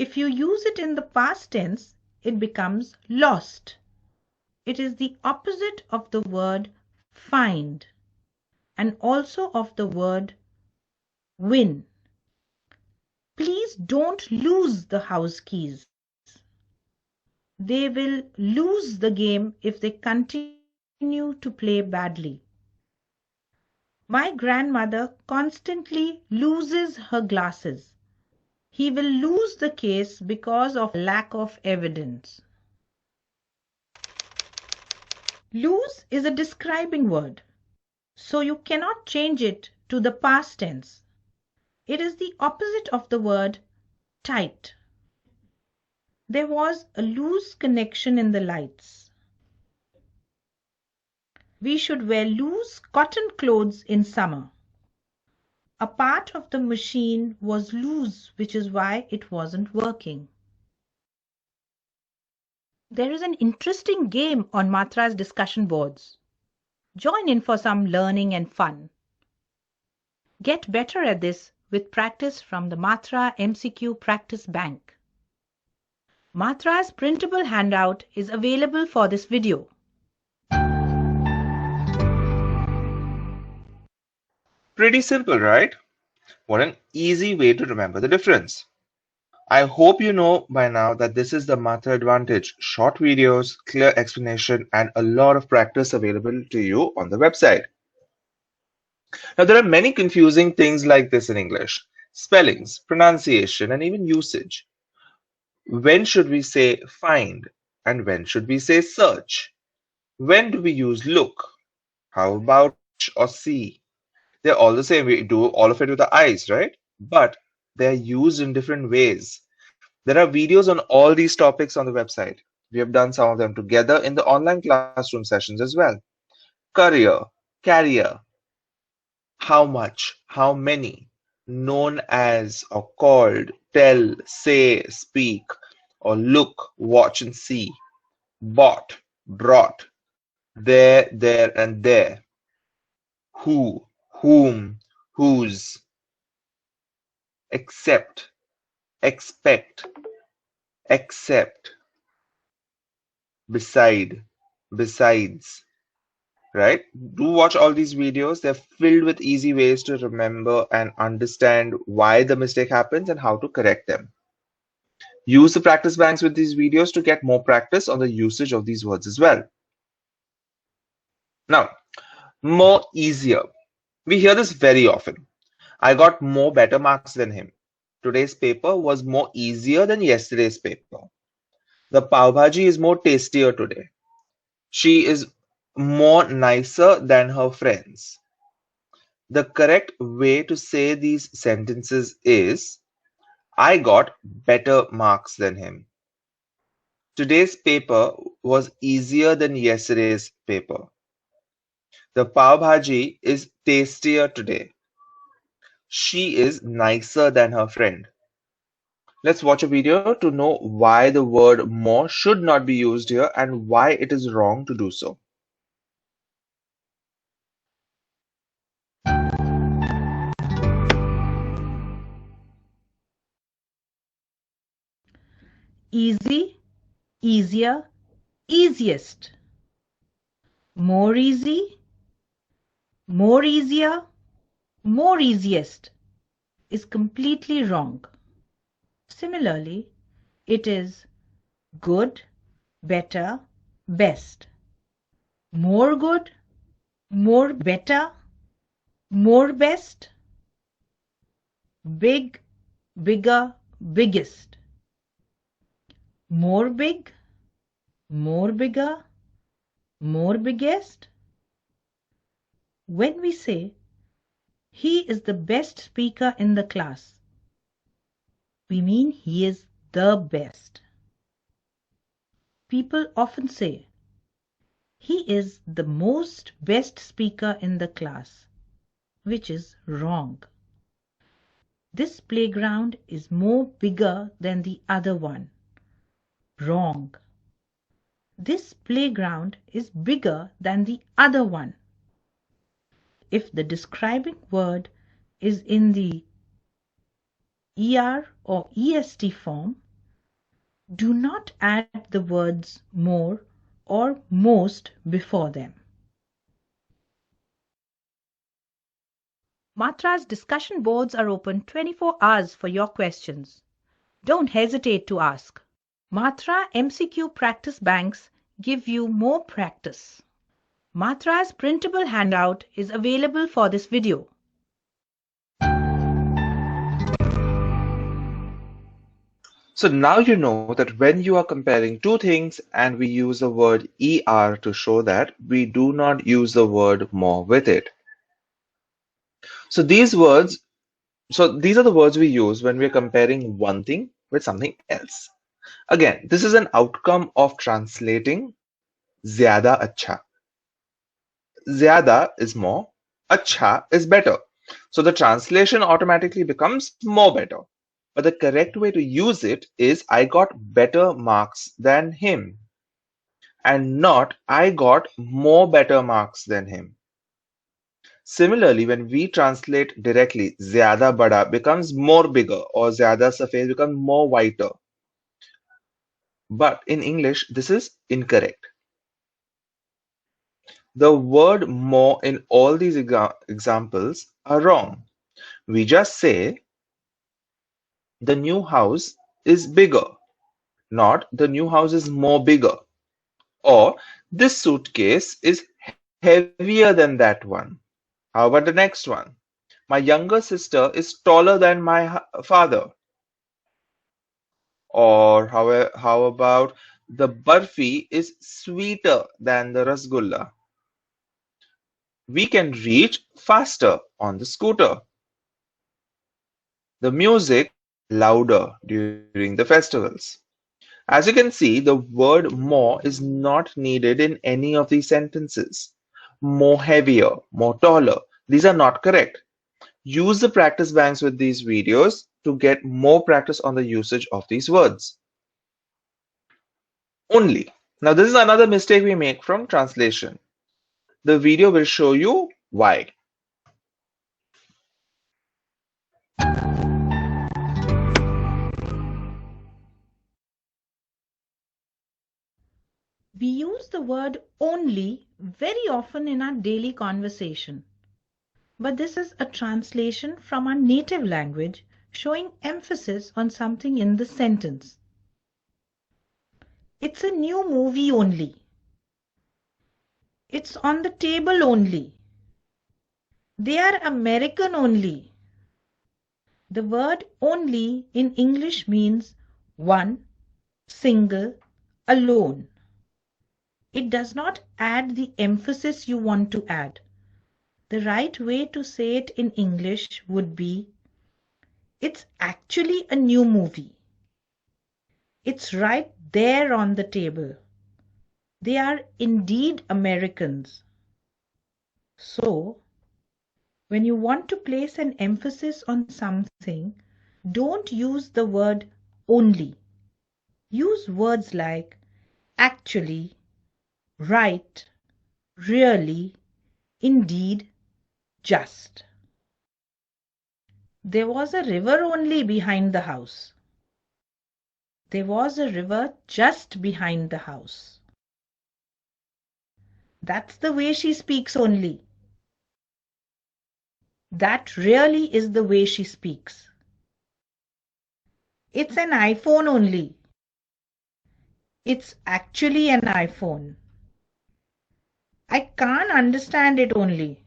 If you use it in the past tense, it becomes lost. It is the opposite of the word find and also of the word win. Please don't lose the house keys. They will lose the game if they continue to play badly. My grandmother constantly loses her glasses. He will lose the case because of lack of evidence. Lose is a describing word, so you cannot change it to the past tense. It is the opposite of the word tight. There was a loose connection in the lights. We should wear loose cotton clothes in summer. A part of the machine was loose, which is why it wasn't working. There is an interesting game on Matra's discussion boards. Join in for some learning and fun. Get better at this with practice from the Matra MCQ Practice Bank. Matra's printable handout is available for this video. Pretty simple, right? What an easy way to remember the difference. I hope you know by now that this is the Matra Advantage. Short videos, clear explanation, and a lot of practice available to you on the website. Now, there are many confusing things like this in English. Spellings, pronunciation, and even usage. When should we say find? And when should we say search? When do we use look? How about or see? They're all the same. We do all of it with the eyes, right? But they're used in different ways. There are videos on all these topics on the website. We have done some of them together in the online classroom sessions as well. Career, carrier, how much, how many, known as or called, tell, say, speak, or look, watch, and see. Bought, brought, there, and there. Who, whom, whose. Accept, expect, accept. Beside, besides. Right? Do watch all these videos. They're filled with easy ways to remember and understand why the mistake happens and how to correct them. Use the practice banks with these videos to get more practice on the usage of these words as well. Now, more easier. We hear this very often. I got more better marks than him. Today's paper was more easier than yesterday's paper. The pav bhaji is more tastier today. She is more nicer than her friends. The correct way to say these sentences is, I got better marks than him. Today's paper was easier than yesterday's paper. The pav bhaji is tastier today. She is nicer than her friend. Let's watch a video to know why the word more should not be used here and why it is wrong to do so. Easy, easier, easiest. More easy, more easier, more easiest is completely wrong. Similarly, it is good, better, best. More good, more better, more best. Big, bigger, biggest. More big, more bigger, more biggest. When we say, he is the best speaker in the class, we mean he is the best. People often say, he is the most best speaker in the class, which is wrong. This playground is more bigger than the other one. Wrong. This playground is bigger than the other one. If the describing word is in the ER or EST form, Do not add the words more or most before them. Matra's discussion boards are open 24 hours for your questions. Don't hesitate to ask. Matra MCQ practice banks give you more practice. Matra's printable handout is available for this video. So now you know that when you are comparing two things and we use the word ER to show that, we do not use the word more with it. So these are the words we use when we're comparing one thing with something else. Again, this is an outcome of translating zyada acha. Zyada is more, acha is better. So the translation automatically becomes more better. But the correct way to use it is I got better marks than him, and not I got more better marks than him. Similarly, when we translate directly, zyada bada becomes more bigger or zyada safed becomes more whiter. But in English, this is incorrect. The word more in all these examples are wrong. We just say the new house is bigger, not the new house is more bigger. Or this suitcase is heavier than that one. How about the next one? My younger sister is taller than my father. Or how about the barfi is sweeter than the rasgulla? We can reach faster on the scooter. The music louder during the festivals. As you can see, the word more is not needed in any of these sentences. More heavier, more taller. These are not correct. Use the practice banks with these videos to get more practice on the usage of these words. Only. Now this is another mistake we make from translation. The video will show you why. We use the word only very often in our daily conversation. But this is a translation from our native language showing emphasis on something in the sentence. It's a new movie only. It's on the table only. They are American only. The word only in English means one, single, alone. It does not add the emphasis you want to add. The right way to say it in English would be, it's actually a new movie. It's right there on the table. They are indeed Americans. So, when you want to place an emphasis on something, don't use the word only. Use words like actually, right, really, indeed, just. There was a river only behind the house. There was a river just behind the house. That's the way she speaks only. That really is the way she speaks. It's an iPhone only. It's actually an iPhone. I can't understand it only.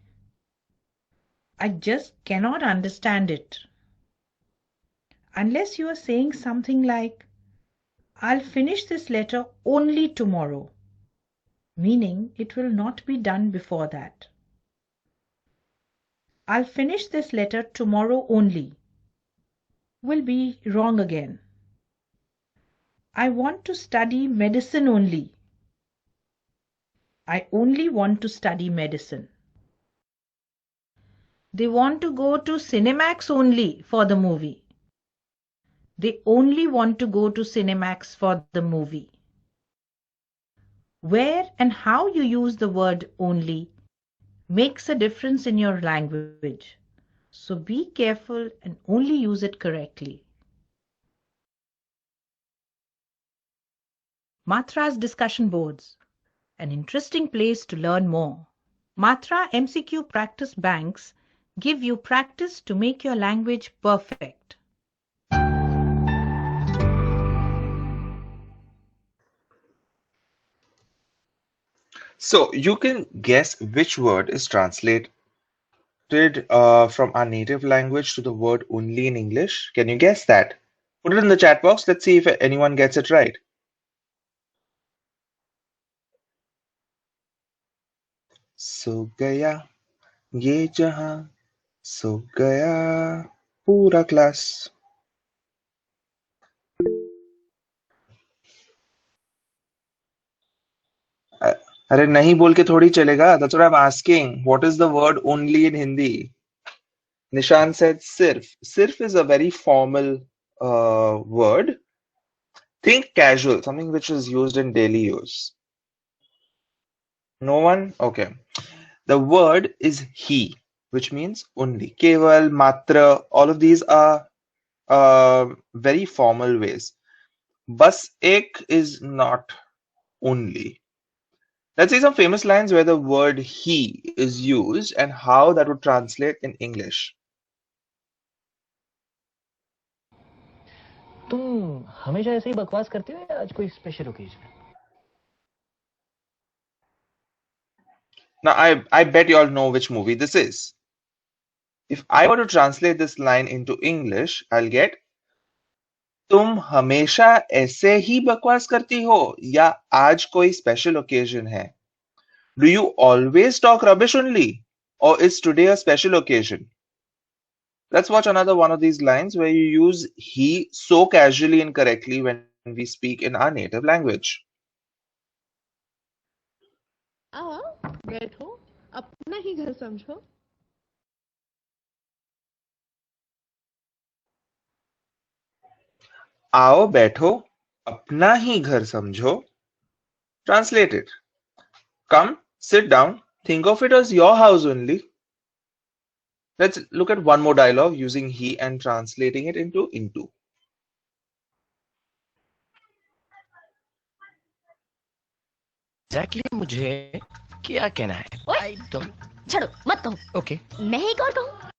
I just cannot understand it. Unless you are saying something like, I'll finish this letter only tomorrow, meaning it will not be done before that. I'll finish this letter tomorrow only will be wrong again. I want to study medicine only. I only want to study medicine. They want to go to Cinemax only for the movie. They only want to go to Cinemax for the movie. Where and how you use the word only makes a difference in your language. So be careful and only use it correctly. Matra's discussion boards, an interesting place to learn more. Matra MCQ practice banks give you practice to make your language perfect. So you can guess which word is translated from our native language to the word only in English. Can you guess that? Put it in the chat box. Let's see if anyone gets it right. सो गया ये जहां सो गया पूरा class. अरे नहीं बोल के थोड़ी चलेगा. That's what I'm asking. What is the word only in Hindi? Nishan said sirf. Sirf is a very formal word. Think casual, something which is used in daily use. No one? Okay. The word is he, which means only. Keval, matra, all of these are very formal ways. Bas ek is not only. Let's see some famous lines where the word he is used and how that would translate in English. तुम हमेशा ऐसे ही बकवास करती हो या आज कोई special occasion है? Now, I bet you all know which movie this is. If I were to translate this line into English, I'll get तुम हमेशा ऐसे ही बकवास करती हो या आज कोई स्पेशल ओकेजन है? Do you always talk rubbish only? Or is today a special occasion? Let's watch another one of these lines where you use he so casually and correctly when we speak in our native language. आओ बैठो अपना ही घर समझो. आओ बैठो अपना ही घर समझो. Translated. Come, sit down, think of it as your house only. Let's look at one more dialogue using he and translating it into into. Exactly मुझे क्या कहना है? ओए, छोड़ो मत कहो. ओके. मैं एक और कहूं.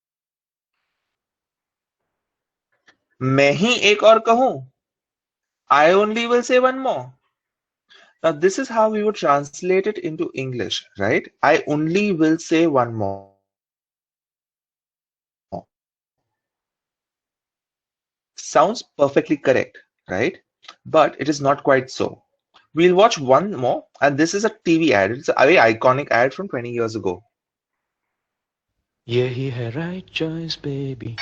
मैं ही एक और कहूं. I only will say one more. Now this is how we would translate it into English, right? I only will say one more. Sounds perfectly correct, right? But it is not quite so. We'll watch one more, and this is a TV ad. It's a very iconic ad from 20 years ago. यही है right choice, baby.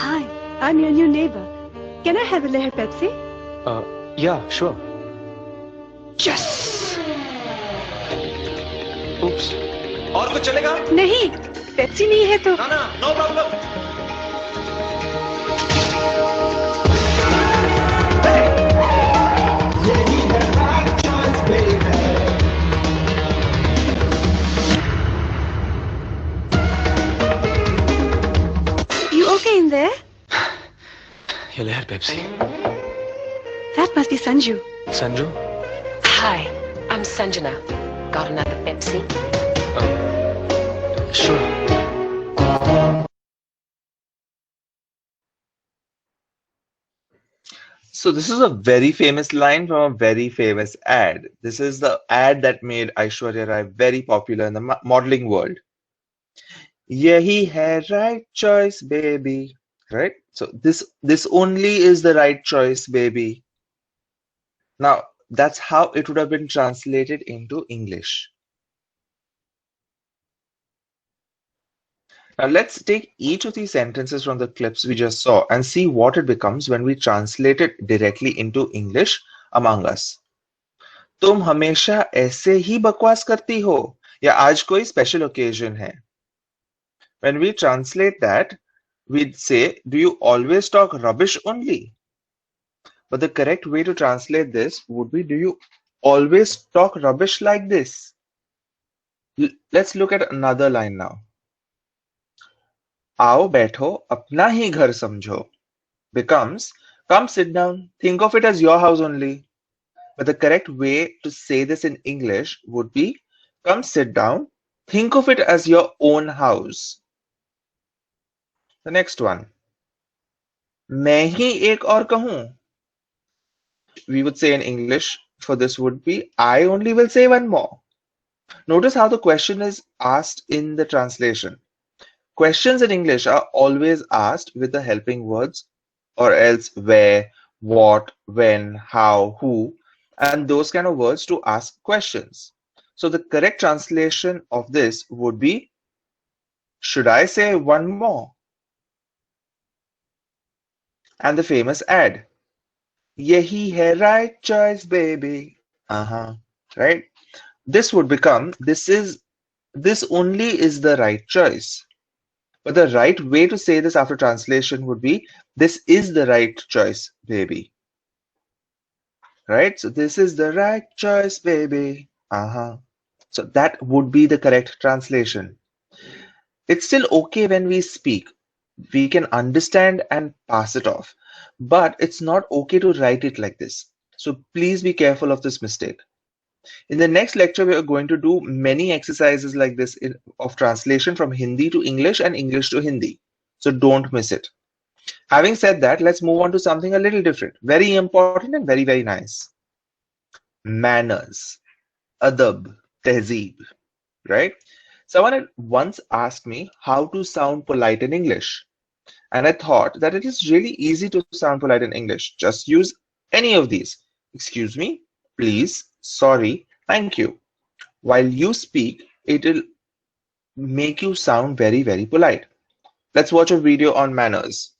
Hi, I'm your new neighbor. Can I have a Leher Pepsi? Yeah, sure. Yes. Oops. और कुछ चलेगा? नहीं, Pepsi नहीं है तो. ना, no problem. You okay in there? ये लहर Pepsi. That must be Sanju. Sanju? Hi, I'm Sanjana. Got another Pepsi? Sure. So this is a very famous line from a very famous ad. This is the ad that made Aishwarya Rai very popular in the modeling world. Yahi hai right choice, baby. Right? So this only is the right choice, baby. Now that's how it would have been translated into English. Now let's take each of these sentences from the clips we just saw and see what it becomes when we translate it directly into English among us. तुम हमेशा ऐसे ही बकवास करती हो या आज कोई special occasion है? When we translate that, we'd say, do you always talk rubbish only? But the correct way to translate this would be, do you always talk rubbish like this? Let's look at another line now. आओ बैठो अपना ही घर समझो becomes Come sit down. Think of it as your house only. But the correct way to say this in English would be come sit down. Think of it as your own house. The next one. मैं ही एक और कहूं. We would say in English for this would be I only will say one more. Notice how the question is asked in the translation. Questions in English are always asked with the helping words or else where, what, when, how, who, and those kind of words to ask questions. So the correct translation of this would be, should I say one more? And the famous ad, Yehi hai right choice, baby. Right? This would become, this only is the right choice. But the right way to say this after translation would be, this is the right choice, baby. Right? So this is the right choice, baby. So that would be the correct translation. It's still okay when we speak. We can understand and pass it off. But it's not okay to write it like this. So please be careful of this mistake. In the next lecture, we are going to do many exercises like this of translation from Hindi to English and English to Hindi. So don't miss it. Having said that, let's move on to something a little different. Very important and very, very nice. Manners. Adab. Tehzeeb. Right? Someone had once asked me how to sound polite in English. And I thought that it is really easy to sound polite in English. Just use any of these. Excuse me, please, sorry, thank you. While you speak, it will make you sound very, very polite. Let's watch a video on manners.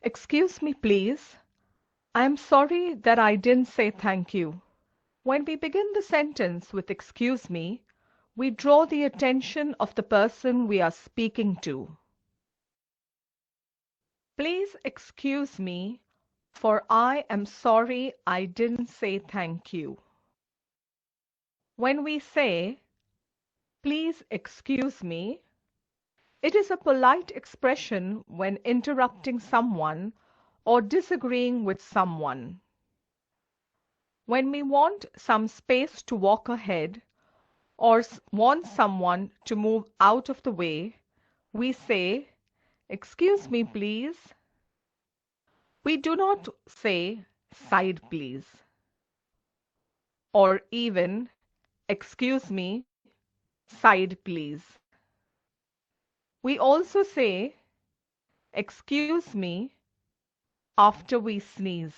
Excuse me, please. I'm sorry that I didn't say thank you. When we begin the sentence with excuse me, we draw the attention of the person we are speaking to. Please excuse me, for I am sorry I didn't say thank you. When we say, please excuse me, it is a polite expression when interrupting someone or disagreeing with someone. When we want some space to walk ahead or want someone to move out of the way, we say, excuse me, please. We do not say, side, please. Or even, excuse me, side, please. We also say, excuse me, after we sneeze.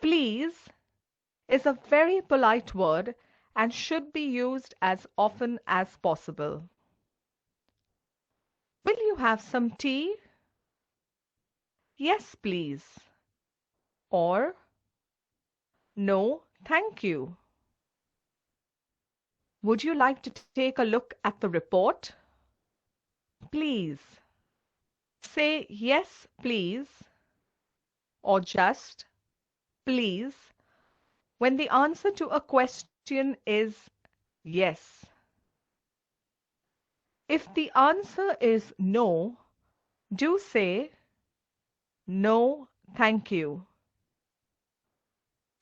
Please is a very polite word and should be used as often as possible. Will you have some tea? Yes, please. Or, no, thank you. Would you like to take a look at the report? Please. Say yes, please, or just please when the answer to a question is yes. If the answer is no, do say no, thank you.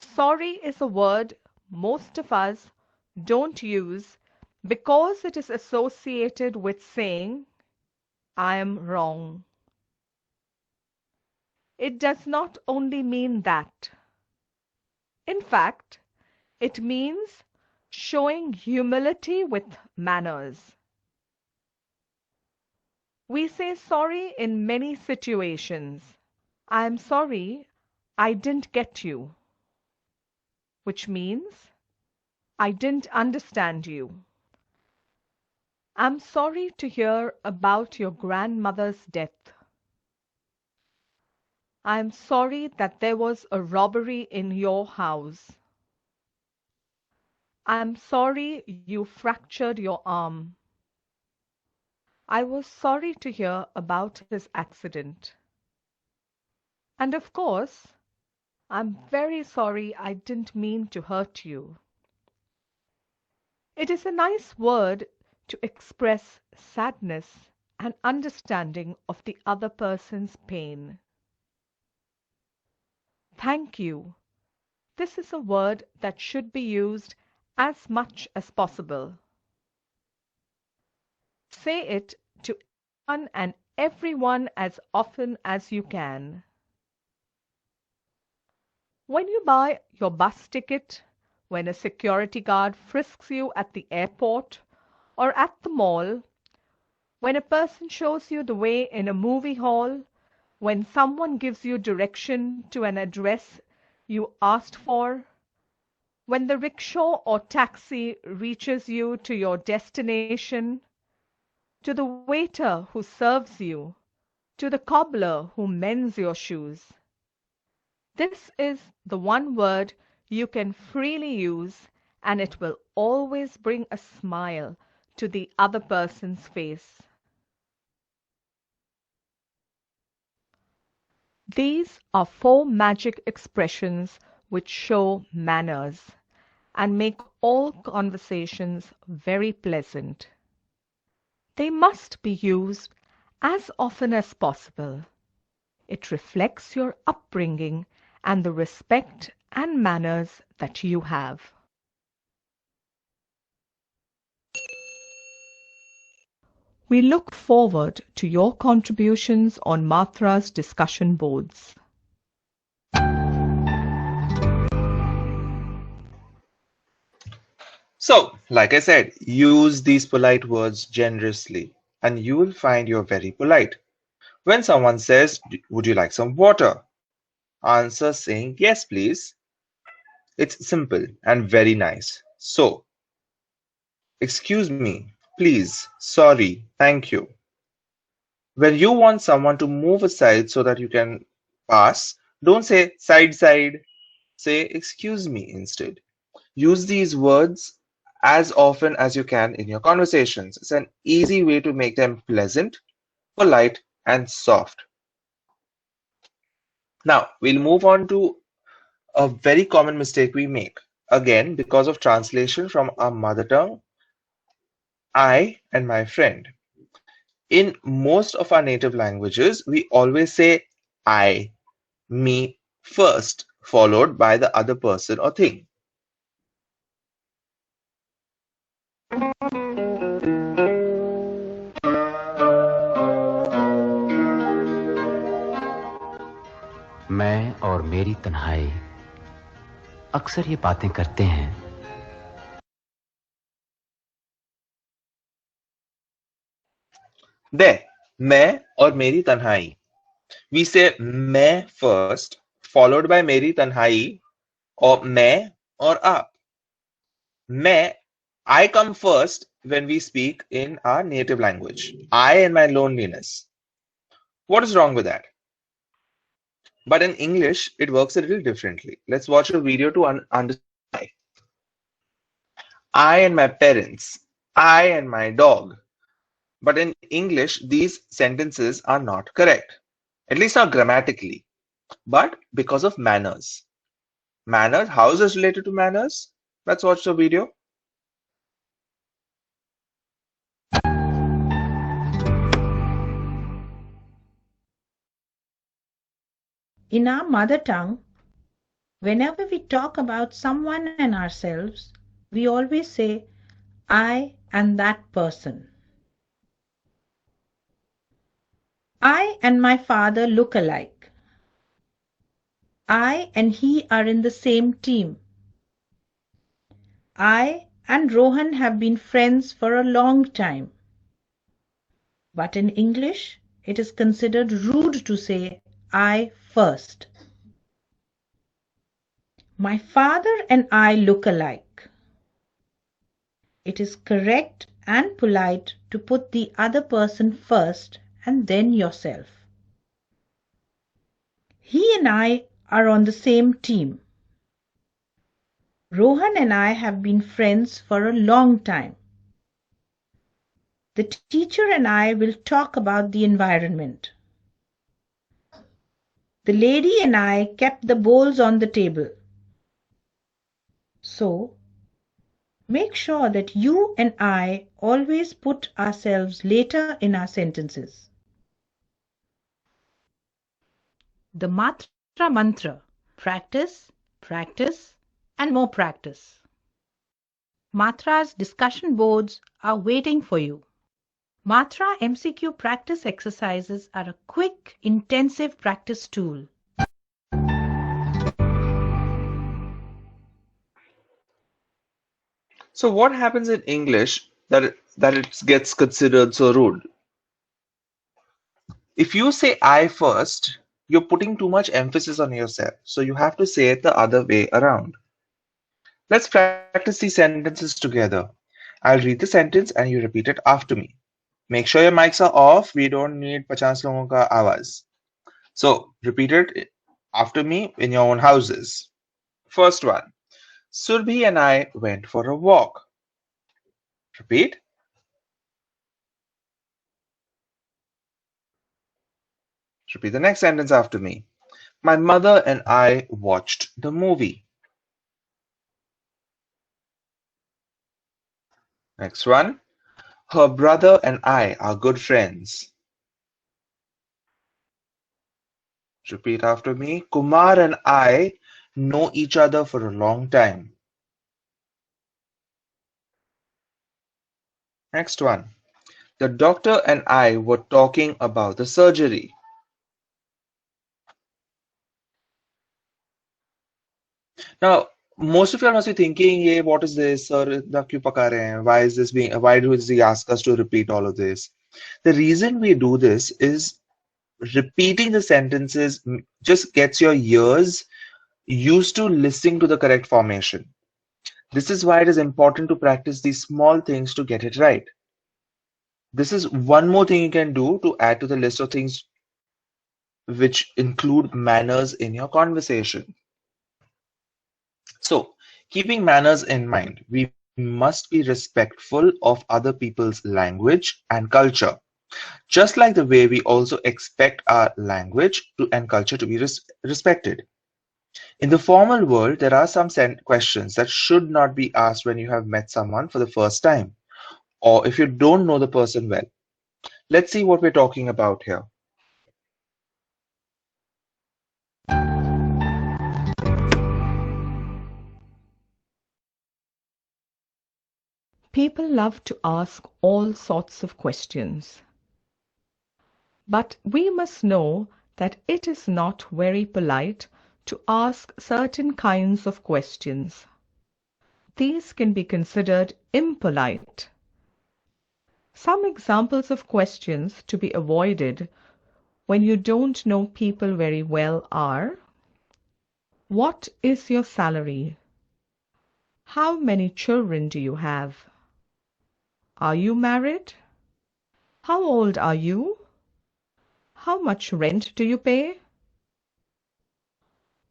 Sorry is a word most of us don't use because it is associated with saying I am wrong. It does not only mean that. In fact, it means showing humility with manners. We say sorry in many situations. I am sorry I didn't get you, which means I didn't understand you. I'm sorry to hear about your grandmother's death. I'm sorry that there was a robbery in your house. I'm sorry you fractured your arm. I was sorry to hear about his accident. And of course, I'm very sorry I didn't mean to hurt you. It is a nice word to express sadness and understanding of the other person's pain. Thank you. This is a word that should be used as much as possible. Say it to anyone and everyone as often as you can. When you buy your bus ticket, when a security guard frisks you at the airport or at the mall, when a person shows you the way in a movie hall, when someone gives you direction to an address you asked for, when the rickshaw or taxi reaches you to your destination, to the waiter who serves you, to the cobbler who mends your shoes. This is the one word you can freely use, and it will always bring a smile to the other person's face. These are 4 magic expressions which show manners and make all conversations very pleasant. They must be used as often as possible. It reflects your upbringing and the respect and manners that you have. We look forward to your contributions on Matra's discussion boards. So, like I said, use these polite words generously and you will find you're very polite. When someone says, "Would you like some water?" answer saying, "Yes, please." It's simple and very nice. So, excuse me, please, sorry, thank you. When you want someone to move aside so that you can pass, don't say side, side. Say excuse me instead. Use these words as often as you can in your conversations. It's an easy way to make them pleasant, polite, and soft. Now, we'll move on to a very common mistake we make. Again, because of translation from our mother tongue, I and my friend. In most of our native languages, we always say I, me first, followed by the other person or thing. मैं और मेरी तन्हाई अक्सर ये बातें करते हैं. There, मैं और मेरी तन्हाई. We say मैं first, followed by मेरी तन्हाई, or मैं or आप. मैं, I come first when we speak in our native language. I and my loneliness. What is wrong with that? But in English, it works a little differently. Let's watch a video to understand why. I and my parents. I and my dog. But in English, these sentences are not correct. At least not grammatically. But because of manners. Manners, how is this related to manners? Let's watch the video. In our mother tongue, whenever we talk about someone and ourselves, we always say, I and that person. I and my father look alike. I and he are in the same team. I and Rohan have been friends for a long time. But in English, it is considered rude to say I first. My father and I look alike. It is correct and polite to put the other person first and then yourself. He and I are on the same team. Rohan and I have been friends for a long time. The teacher and I will talk about the environment. The lady and I kept the bowls on the table. So, Make sure that you and I always put ourselves later in our sentences. The Matra mantra. Practice, practice, and more practice. Matra's discussion boards are waiting for you. Matra MCQ practice exercises are a quick, intensive practice tool. So what happens in English that it gets considered so rude? If you say I first, you're putting too much emphasis on yourself, so you have to say it the other way around. Let's practice these sentences together. I'll read the sentence and you repeat it after me. Make sure your mics are off. We don't need 50 लोगों का आवाज. So repeat it after me in your own houses. First one. Surbhi and I went for a walk. Repeat. Repeat the next sentence after me. My mother and I watched the movie. Next one. Her brother and I are good friends. Repeat after me. Kumar and I know each other for a long time. Next one. The doctor and I were talking about the surgery. Now, most of you must be thinking, "Ye, what is this? Sir, itna kyun paka rahe hain? Why is this being? Why does he ask us to repeat all of this?" The reason we do this is repeating the sentences just gets your ears used to listening to the correct formation. This is why it is important to practice these small things to get it right. This is one more thing you can do to add to the list of things which include manners in your conversation. So, keeping manners in mind, we must be respectful of other people's language and culture, just like the way we also expect our language and culture to be respected. In the formal world, there are some questions that should not be asked when you have met someone for the first time, or if you don't know the person well. Let's see what we're talking about here. People love to ask all sorts of questions. But we must know that it is not very polite to ask certain kinds of questions. These can be considered impolite. Some examples of questions to be avoided when you don't know people very well are: what is your salary? How many children do you have? Are you married? How old are you? How much rent do you pay?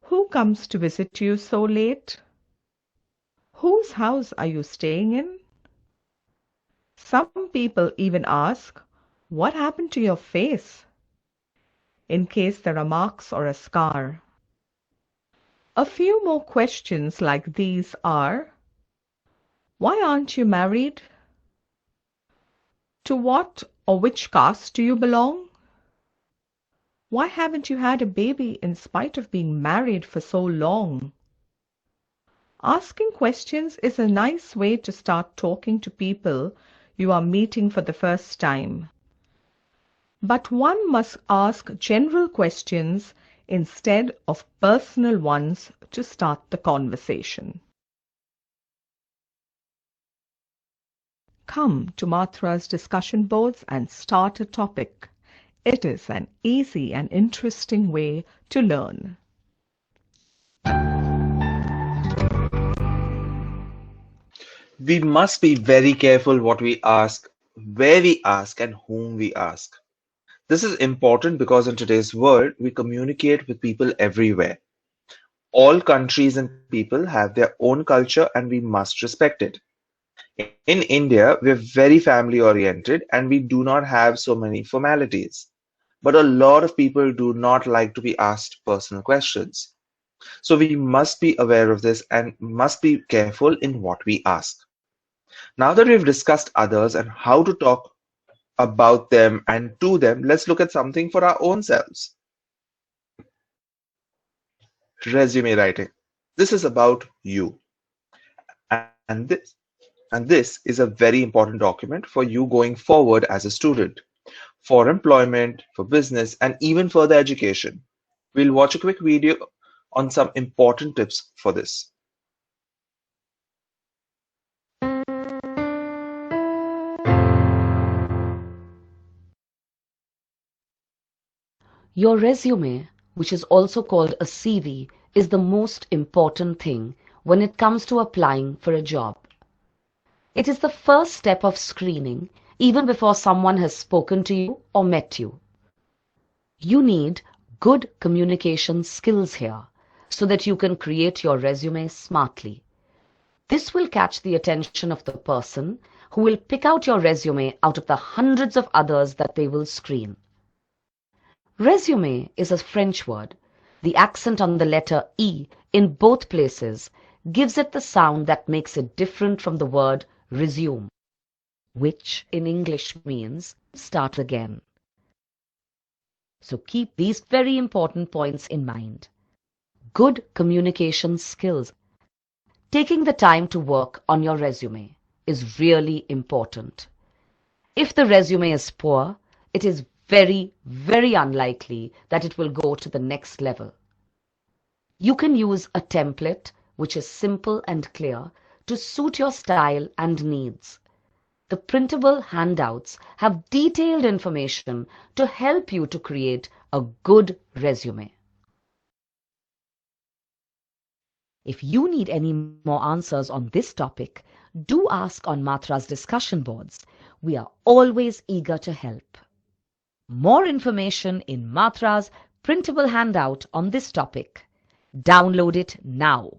Who comes to visit you so late? Whose house are you staying in? Some people even ask, what happened to your face? In case there are marks or a scar. A few more questions like these are: why aren't you married? To what or which caste do you belong? Why haven't you had a baby in spite of being married for so long? Asking questions is a nice way to start talking to people you are meeting for the first time. But one must ask general questions instead of personal ones to start the conversation. Come to Matra's discussion boards and start a topic. It is an easy and interesting way to learn. We must be very careful what we ask, where we ask, and whom we ask. This is important because in today's world, we communicate with people everywhere. All countries and people have their own culture and we must respect it. In India, we're very family oriented and we do not have so many formalities. But a lot of people do not like to be asked personal questions. So we must be aware of this and must be careful in what we ask. Now that we've discussed others and how to talk about them and to them, let's look at something for our own selves. Resume writing. This is about you. And this is a very important document for you going forward as a student, for employment, for business, and even further education. We'll watch a quick video on some important tips for this. Your resume, which is also called a CV, is the most important thing when it comes to applying for a job. It is the first step of screening, even before someone has spoken to you or met you. You need good communication skills here so that you can create your resume smartly. This will catch the attention of the person who will pick out your resume out of the hundreds of others that they will screen. Resume is a French word. The accent on the letter E in both places gives it the sound that makes it different from the word resume, which in English means start again. So keep these very important points in mind. Good communication skills. Taking the time to work on your resume is really important. If the resume is poor, it is very, very unlikely that it will go to the next level. You can use a template which is simple and clear to suit your style and needs. The printable handouts have detailed information to help you to create a good resume. If you need any more answers on this topic, do ask on Matra's discussion boards. We are always eager to help. More information in Matra's printable handout on this topic. Download it now.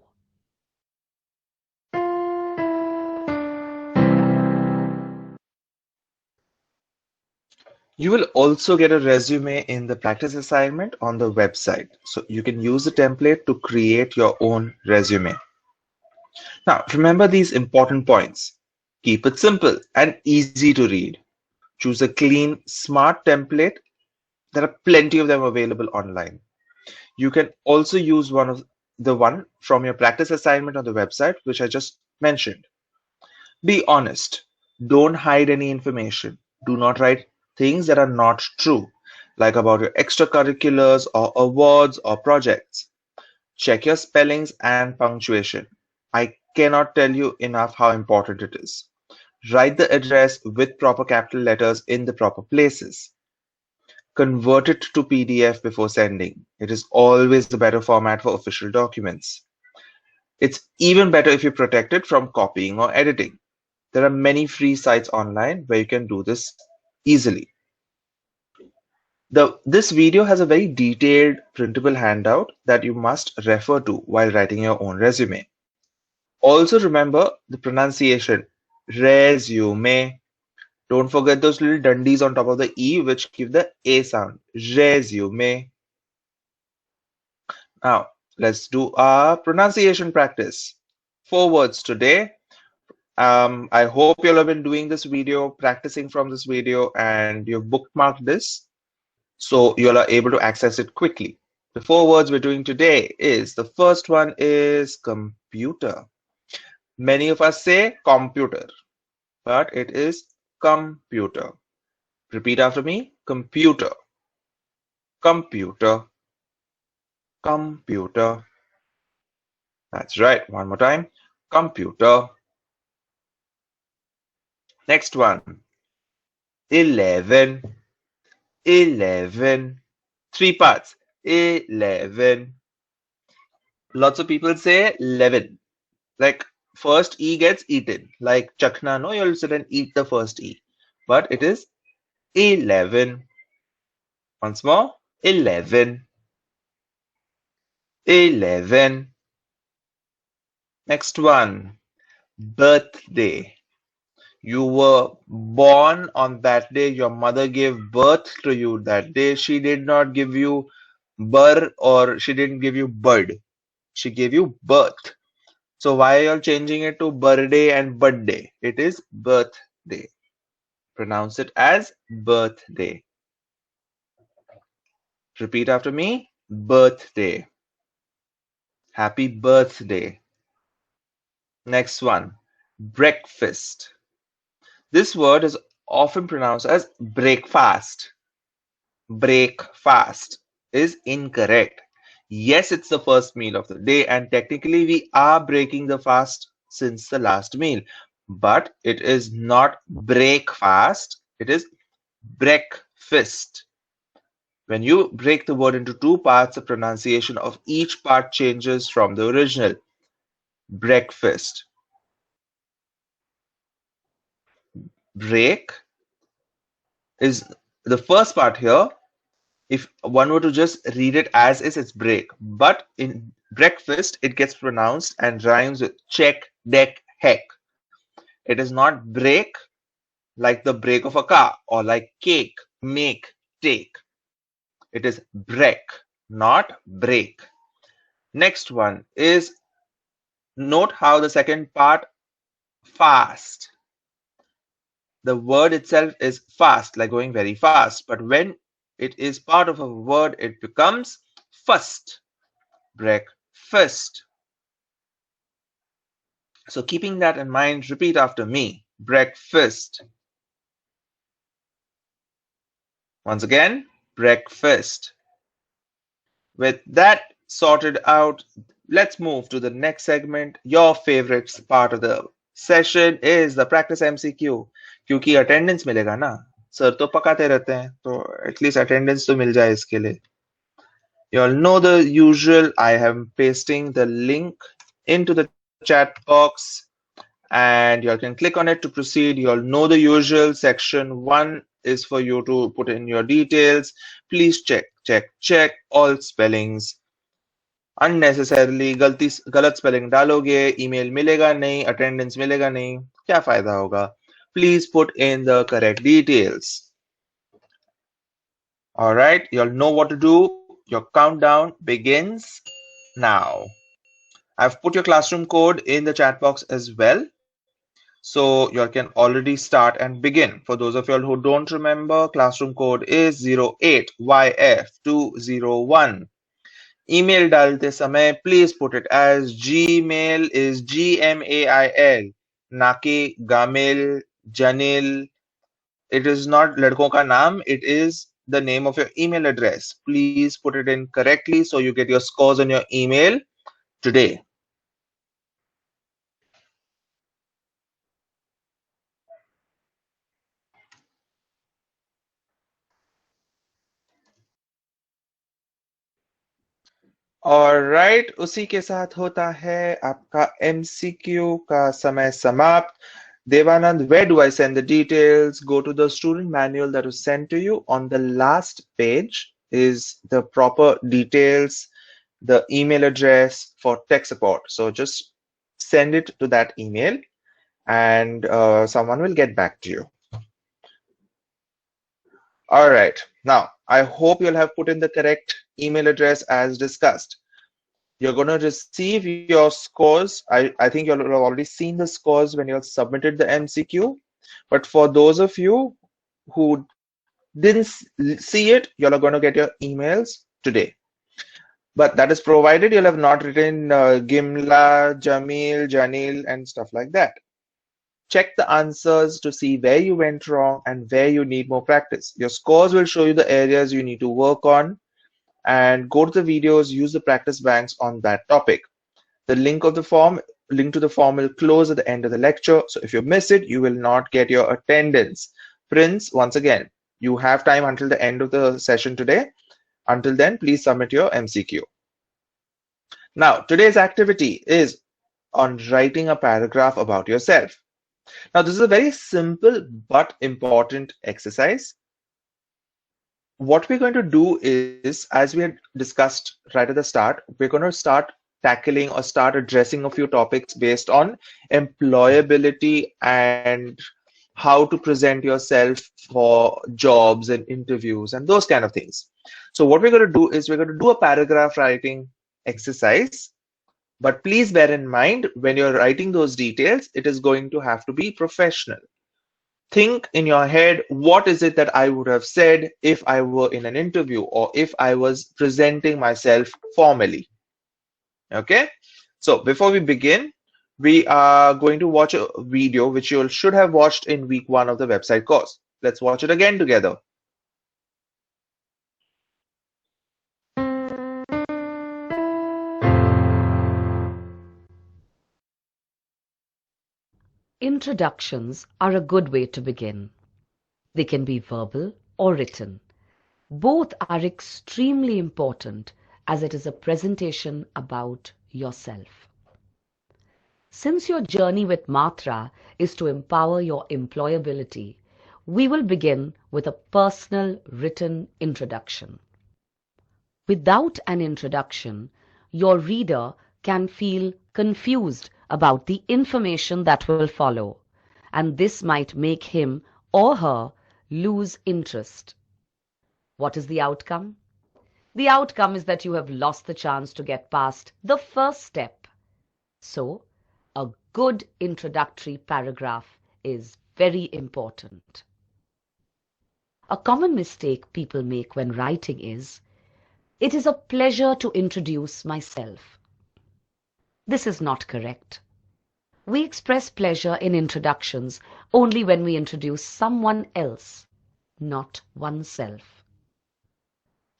You will also get a resume in the practice assignment on the website. So you can use the template to create your own resume. Now, remember these important points. Keep it simple and easy to read. Choose a clean, smart template. There are plenty of them available online. You can also use one from your practice assignment on the website, which I just mentioned. Be honest. Don't hide any information. Do not write things that are not true, like about your extracurriculars or awards or projects. Check your spellings and punctuation. I cannot tell you enough how important it is. Write the address with proper capital letters in the proper places. Convert it to PDF before sending. It is always the better format for official documents. It's even better if you protect it from copying or editing. There are many free sites online where you can do this easily. This video has a very detailed printable handout that you must refer to while writing your own resume. Also remember the pronunciation, resume. Don't forget those little dundies on top of the E which give the A sound, resume. Now, let's do our pronunciation practice. 4 words today. I hope you'll have been doing this video, practicing from this video, and you've bookmarked this so you'll are able to access it quickly. The 4 words we're doing today is, the first one is computer. Many of us say computer, but it is computer. Repeat after me, computer, computer, computer. That's right, one more time, computer. Next one, 11, 11, 3 parts, 11. Lots of people say 11, like first E gets eaten, like chakna, no, you'll sit and eat the first E, but it is 11. Once more, 11, 11. Next one, birthday. You were born on that day. Your mother gave birth to you that day. She did not give you or she didn't give you bird. She gave you birth. So why are you changing it to birthday and birthday? It is birthday. Pronounce it as birthday. Repeat after me. Birthday. Happy birthday. Next one. Breakfast. This word is often pronounced as breakfast. Breakfast is incorrect. Yes, it's the first meal of the day, and technically we are breaking the fast since the last meal, but it is not breakfast, it is breakfast. When you break the word into two parts, the pronunciation of each part changes from the original. Breakfast. Break is the first part here. If one were to just read it as is, it's break. But in breakfast, it gets pronounced and rhymes with check, deck, heck. It is not break like the brake of a car or like cake, make, take. It is break, not break. Next one is note how the second part, fast. The word itself is fast, like going very fast. But when it is part of a word, it becomes first. Breakfast. So keeping that in mind, repeat after me. Breakfast. Once again, breakfast. With that sorted out, let's move to the next segment. Your favorite part of the session is the practice MCQ. क्योंकि attendance मिलेगा ना, sir तो पकाते रहते हैं, तो at least attendance तो मिल जाए इसके लिए. You all know the usual. I am pasting the link into the chat box and you all can click on it to proceed. You all know the usual. Section 1 is for you to put in your details. Please check all spellings. Unnecessarily गलत spelling डालोगे, email मिलेगा नहीं, attendance मिलेगा नहीं, क्या फायदा होगा? Please put in the correct details. All right, you all know what to do. Your countdown begins now. I've put your classroom code in the chat box as well, so you all can already start and begin. For those of you all who don't remember, classroom code is 08YF201. Email डालते समय please put it as Gmail is GMAIL, ना कि Gamil, Janil. It is not लड़कों का नाम, it is the name of your email address. Please put it in correctly so you get your scores on your email today. Alright, उसी के साथ होता है आपका MCQ का समय समाप्त. Devanand, where do I send the details? Go to the student manual that was sent to you. On the last page is the proper details, the email address for tech support. So just send it to that email and someone will get back to you. All right, now I hope you'll have put in the correct email address as discussed. You're going to receive your scores. I think you'll have already seen the scores when you submitted the MCQ. But for those of you who didn't see it, you're going to get your emails today. But that is provided you'll have not written Gimla, Jamil, Janil, and stuff like that. Check the answers to see where you went wrong and where you need more practice. Your scores will show you the areas you need to work on, and go to the videos, use the practice banks on that topic. The link to the form will close at the end of the lecture. So if you miss it, you will not get your attendance. Prince, once again, you have time until the end of the session today. Until then, please submit your MCQ. Now, today's activity is on writing a paragraph about yourself. Now, this is a very simple but important exercise. What we're going to do is, as we had discussed right at the start, we're going to start tackling or start addressing a few topics based on employability and how to present yourself for jobs and interviews and those kind of things. So what we're going to do is we're going to do a paragraph writing exercise But please bear in mind, when you're writing those details, it is going to have to be professional. Think in your head, what is it that I would have said if I were in an interview or if I was presenting myself formally? Okay, so before we begin, we are going to watch a video which you should have watched in week 1 of the website course. Let's watch it again together. Introductions are a good way to begin. They can be verbal or written. Both are extremely important as it is a presentation about yourself. Since your journey with Matra is to empower your employability, we will begin with a personal written introduction. Without an introduction, your reader can feel confused about the information that will follow, and this might make him or her lose interest. What is the outcome? The outcome is that you have lost the chance to get past the first step. So, a good introductory paragraph is very important. A common mistake people make when writing is, "It is a pleasure to introduce myself." This is not correct. We express pleasure in introductions only when we introduce someone else, not oneself.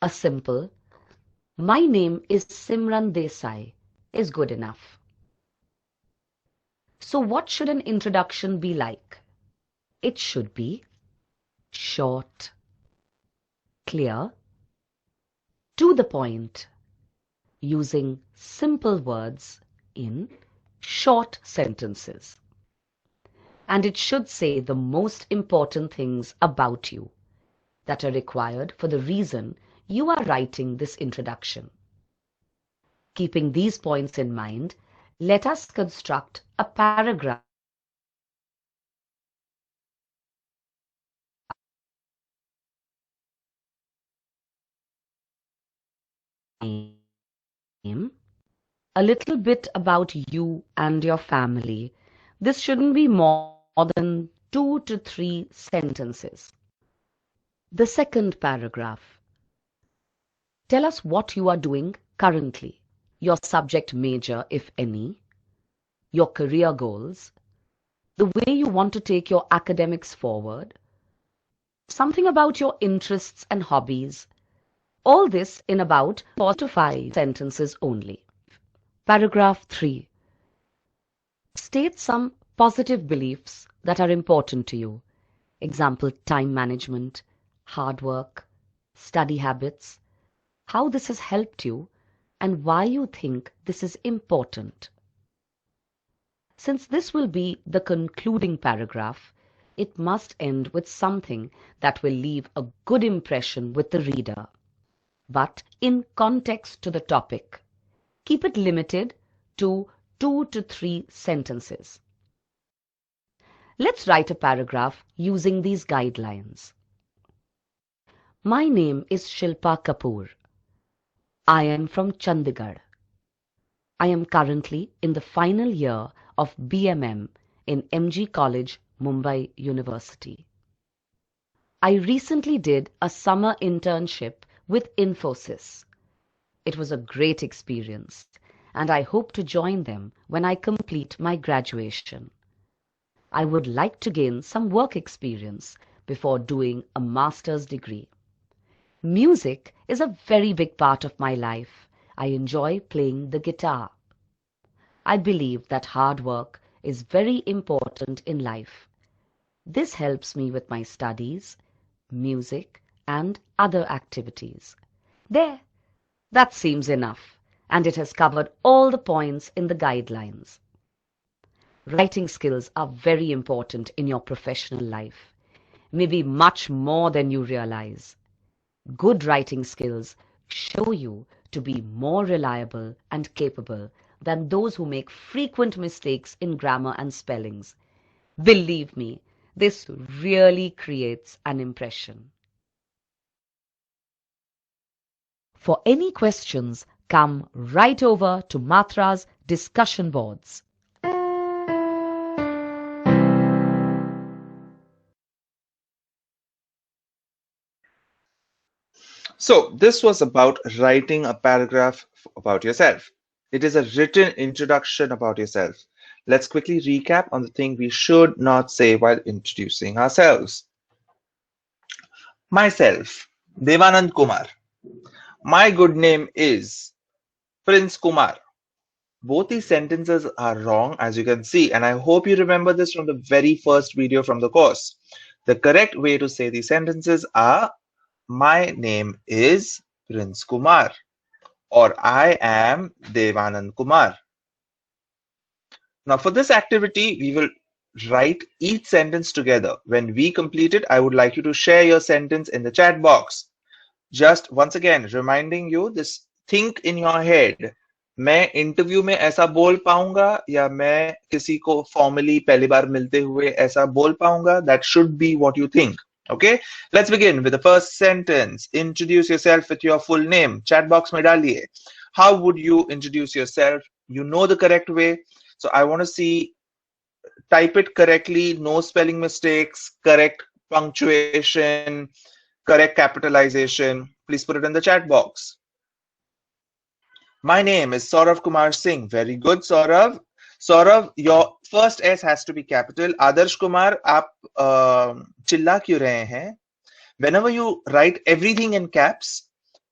A simple, "My name is Simran Desai," is good enough. So what should an introduction be like? It should be short, clear, to the point, using simple words in short sentences. And it should say the most important things about you that are required for the reason you are writing this introduction. Keeping these points in mind, let us construct a paragraph a little bit about you and your family. This shouldn't be more than 2 to 3 sentences. The second paragraph. Tell us what you are doing currently, your subject major, if any, your career goals, the way you want to take your academics forward, something about your interests and hobbies. All this in about 4 to 5 sentences only. Paragraph 3. State some positive beliefs that are important to you. Example, time management, hard work, study habits, how this has helped you, and why you think this is important. Since this will be the concluding paragraph, it must end with something that will leave a good impression with the reader, but in context to the topic. Keep it limited to 2 to 3 sentences. Let's write a paragraph using these guidelines. My name is Shilpa Kapoor. I am from Chandigarh. I am currently in the final year of BMM in MG College, Mumbai University. I recently did a summer internship with Infosys. It was a great experience, and I hope to join them when I complete my graduation. I would like to gain some work experience before doing a master's degree. Music is a very big part of my life. I enjoy playing the guitar. I believe that hard work is very important in life. This helps me with my studies, music, and other activities. There, that seems enough, and it has covered all the points in the guidelines. Writing skills are very important in your professional life, maybe much more than you realize. Good writing skills show you to be more reliable and capable than those who make frequent mistakes in grammar and spellings. Believe me, this really creates an impression. For any questions, come right over to Matra's discussion boards. So this was about writing a paragraph about yourself. It is a written introduction about yourself. Let's quickly recap on the thing we should not say while introducing ourselves. Myself, Devanand Kumar. My good name is Prince Kumar. Both these sentences are wrong, as you can see, and I hope you remember this from the very first video from the course. The correct way to say these sentences are, my name is Prince Kumar, or I am Devanand Kumar. Now for this activity, we will write each sentence together. When we complete it, I would like you to share your sentence in the chat box. Just once again, reminding you this, think in your head. मैं interview में ऐसा बोल पाऊंगा या मैं किसी को formally पहली बार मिलते हुए ऐसा बोल पाऊंगा? That should be what you think. Okay, let's begin with the first sentence. Introduce yourself with your full name. Chat box में डालिए. How would you introduce yourself? You know the correct way. So I want to see, type it correctly, no spelling mistakes, correct punctuation, correct capitalization. Please put it in the chat box. My name is Saurav Kumar Singh. Very good, Saurav. Saurav, your first S has to be capital. Adarsh Kumar, आप चिल्ला क्यों रहे हैं? Whenever you write everything in caps,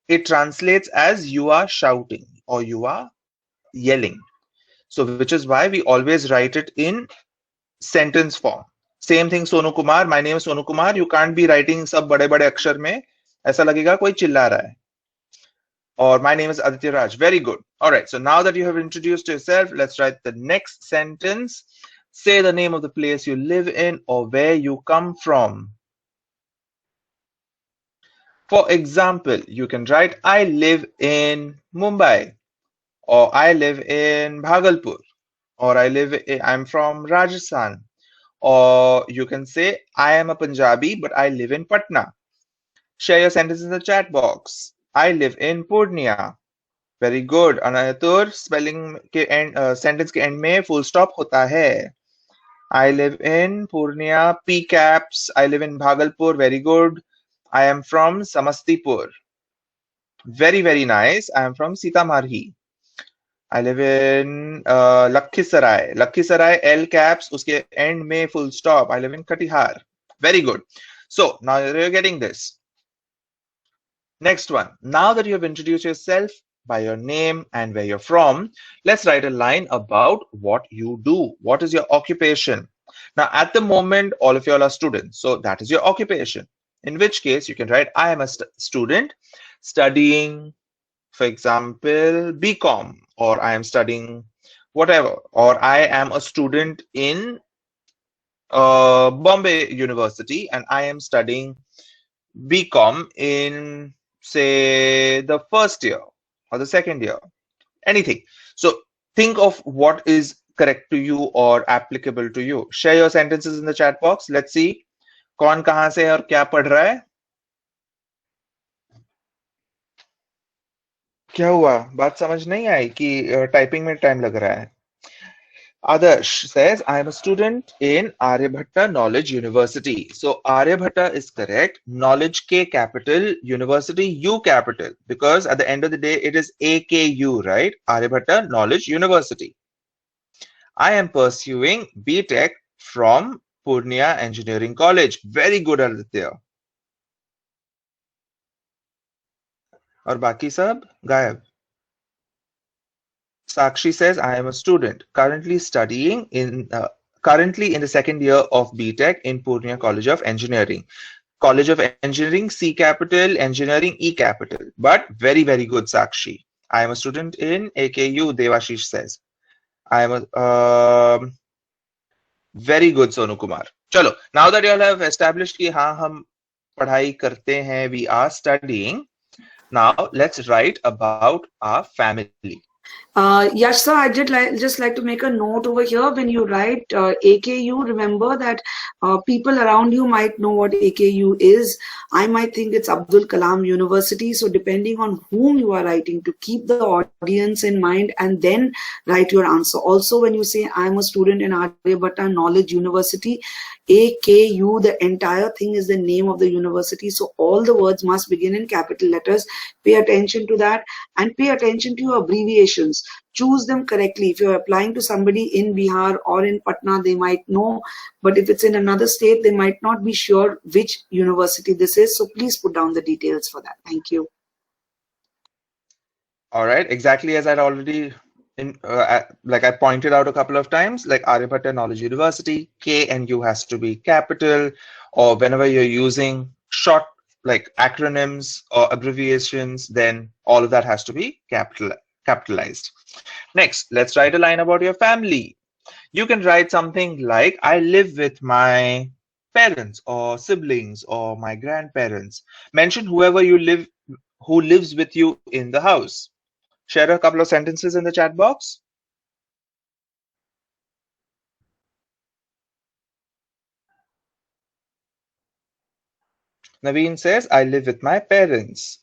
it translates as you are shouting or you are yelling. So which is why we always write it in sentence form. Same thing Sonu Kumar. My name is Sonu Kumar. You can't be writing सब बड़े-बड़े अक्षर में. ऐसा लगेगा कोई चिल्ला रहा है. Or my name is Aditya Raj. Very good. All right. So now that you have introduced yourself, let's write the next sentence. Say the name of the place you live in or where you come from. For example, you can write, I live in Mumbai, or I live in Bhagalpur, or I'm from Rajasthan, or you can say, I am a Punjabi, but I live in Patna. Share your sentence in the chat box. I live in Purnia. Very good. Anayatur, spelling के end, sentence के end में full stop होता है. I live in Purnia. P caps. I live in Bhagalpur. Very good. I am from Samastipur. Very, very nice. I am from Sitamarhi. I live in Lakhisarai. Lakhisarai, L caps, uske end mein full stop. I live in Katihar. Very good. So now you're getting this. Next one. Now that you have introduced yourself by your name and where you're from, let's write a line about what you do. What is your occupation? Now at the moment, all of you all are students. So that is your occupation. In which case you can write, I am a student studying, for example, BCom, or I am studying whatever, or I am a student in Bombay University and I am studying BCom in, say, the first year or the second year, anything. So think of what is correct to you or applicable to you. Share your sentences in the chat box. Let's see कौन कहां से और क्या पढ़ रहा है. क्या हुआ? बात समझ नहीं आई कि टाइपिंग में टाइम लग रहा है. Adarsh says, I am a student in Aryabhatta Knowledge University. So Aryabhatta is correct. Knowledge K capital, University U capital, because at the end of the day, it is AKU, right? Aryabhatta Knowledge University. I am pursuing BTech from Purnia Engineering College. Very good, Aditya. और बाकी सब गायब. Sakshi says, I am a student currently studying in the second year of BTech in Purnia College of Engineering. College of Engineering, C capital, Engineering, E capital. But very, very good, Sakshi. I am a student in AKU, Devashish says. I am a very good, Sonu Kumar. Chalo, now that you all have established कि हाँ हम पढ़ाई करते हैं, we are studying. Now let's write about our family. Yash sir, I just like to make a note over here. When you write AKU, remember that people around you might know what AKU is. I might think it's Abdul Kalam University. So depending on whom you are writing, to keep the audience in mind and then write your answer. Also, when you say I'm a student in Aryabhatta Knowledge University, AKU, the entire thing is the name of the university. So all the words must begin in capital letters. Pay attention to that and pay attention to your abbreviations. Choose them correctly. If you're applying to somebody in Bihar or in Patna, they might know. But if it's in another state, they might not be sure which university this is. So please put down the details for that. Thank you. All right, exactly as I'd already like I pointed out a couple of times, like Aryabhatta Knowledge University, K and U has to be capital, or whenever you're using short like acronyms or abbreviations, then all of that has to be capitalized. Next, let's write a line about your family. You can write something like, I live with my parents or siblings or my grandparents. Mention whoever you live, who lives with you in the house. Share a couple of sentences in the chat box. Naveen says, I live with my parents.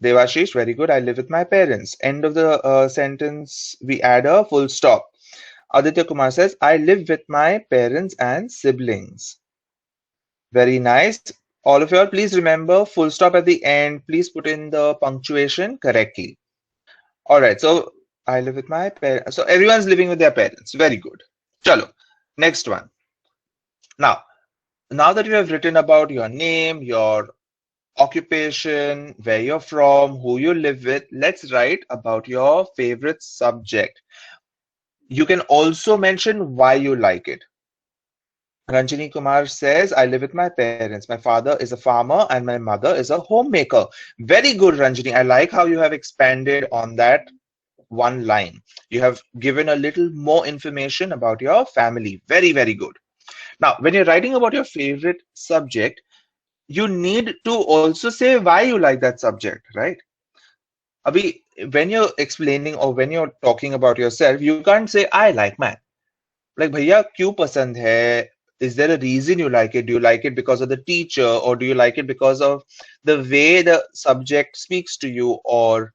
Devashish, very good. I live with my parents. End of the sentence, we add a full stop. Aditya Kumar says, I live with my parents and siblings. Very nice. All of you all, please remember, full stop at the end. Please put in the punctuation correctly. All right, so I live with my parents. So everyone's living with their parents. Very good. Chalo, next one. Now that you have written about your name, your occupation, where you're from, who you live with, let's write about your favorite subject. You can also mention why you like it. Ranjini Kumar says, I live with my parents. My father is a farmer and my mother is a homemaker. Very good, Ranjini. I like how you have expanded on that one line. You have given a little more information about your family. Very, very good. Now, when you're writing about your favorite subject, you need to also say why you like that subject, right? Abhi, when you're explaining or when you're talking about yourself, you can't say, I like math. Like, bhaiya, kyun pasand hai? Is there a reason you like it? Do you like it because of the teacher, or do you like it because of the way the subject speaks to you, or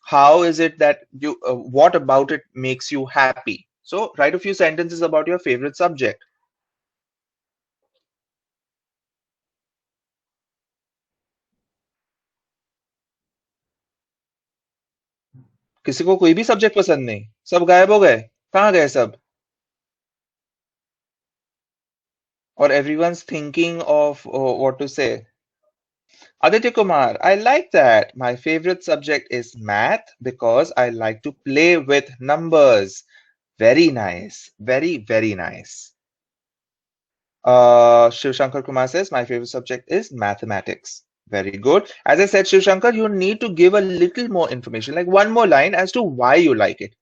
how is it that you, what about it makes you happy? So write a few sentences about your favorite subject. किसी को कोई भी subject पसंद नहीं? सब गायब हो गए? कहाँ गए सब? Or everyone's thinking of what to say. Aditya Kumar, I like that. My favorite subject is math because I like to play with numbers. Very nice. Very, very nice. Shiv Shankar Kumar says, my favorite subject is mathematics. Very good. As I said, Shiv Shankar, you need to give a little more information, like one more line as to why you like it.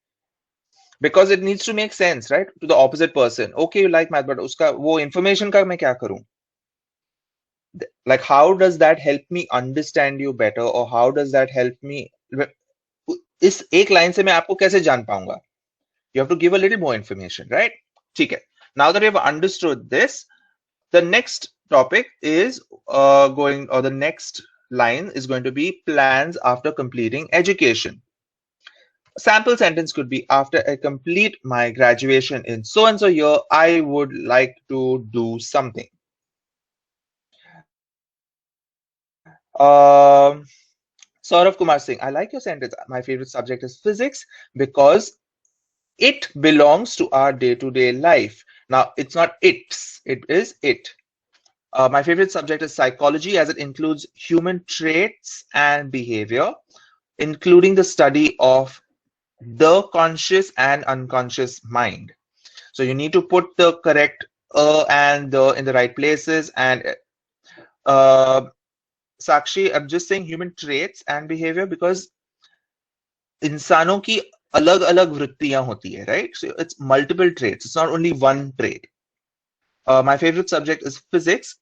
Because it needs to make sense, right? To the opposite person. Okay, you like math, but uska wo information ka main kya karu? Like, how does that help me understand you better, or how does that help me? इस एक line से मैं आपको कैसे जान पाऊंगा? You have to give a little more information, right? ठीक है. Now that you have understood this, the next topic is the next line is going to be plans after completing education. A sample sentence could be, after I complete my graduation in so and so year, I would like to do something. Saurav Kumar Singh, I like your sentence. My favorite subject is physics because it belongs to our day-to-day life. Now, it's not its, it is it. My favorite subject is psychology as it includes human traits and behavior, including the study of the conscious and unconscious mind. So you need to put the correct and the in the right places. And Sakshi, I'm just saying human traits and behavior because इंसानों की अलग-अलग वृत्तियां होती है, right? So it's multiple traits. It's not only one trait. My favorite subject is physics.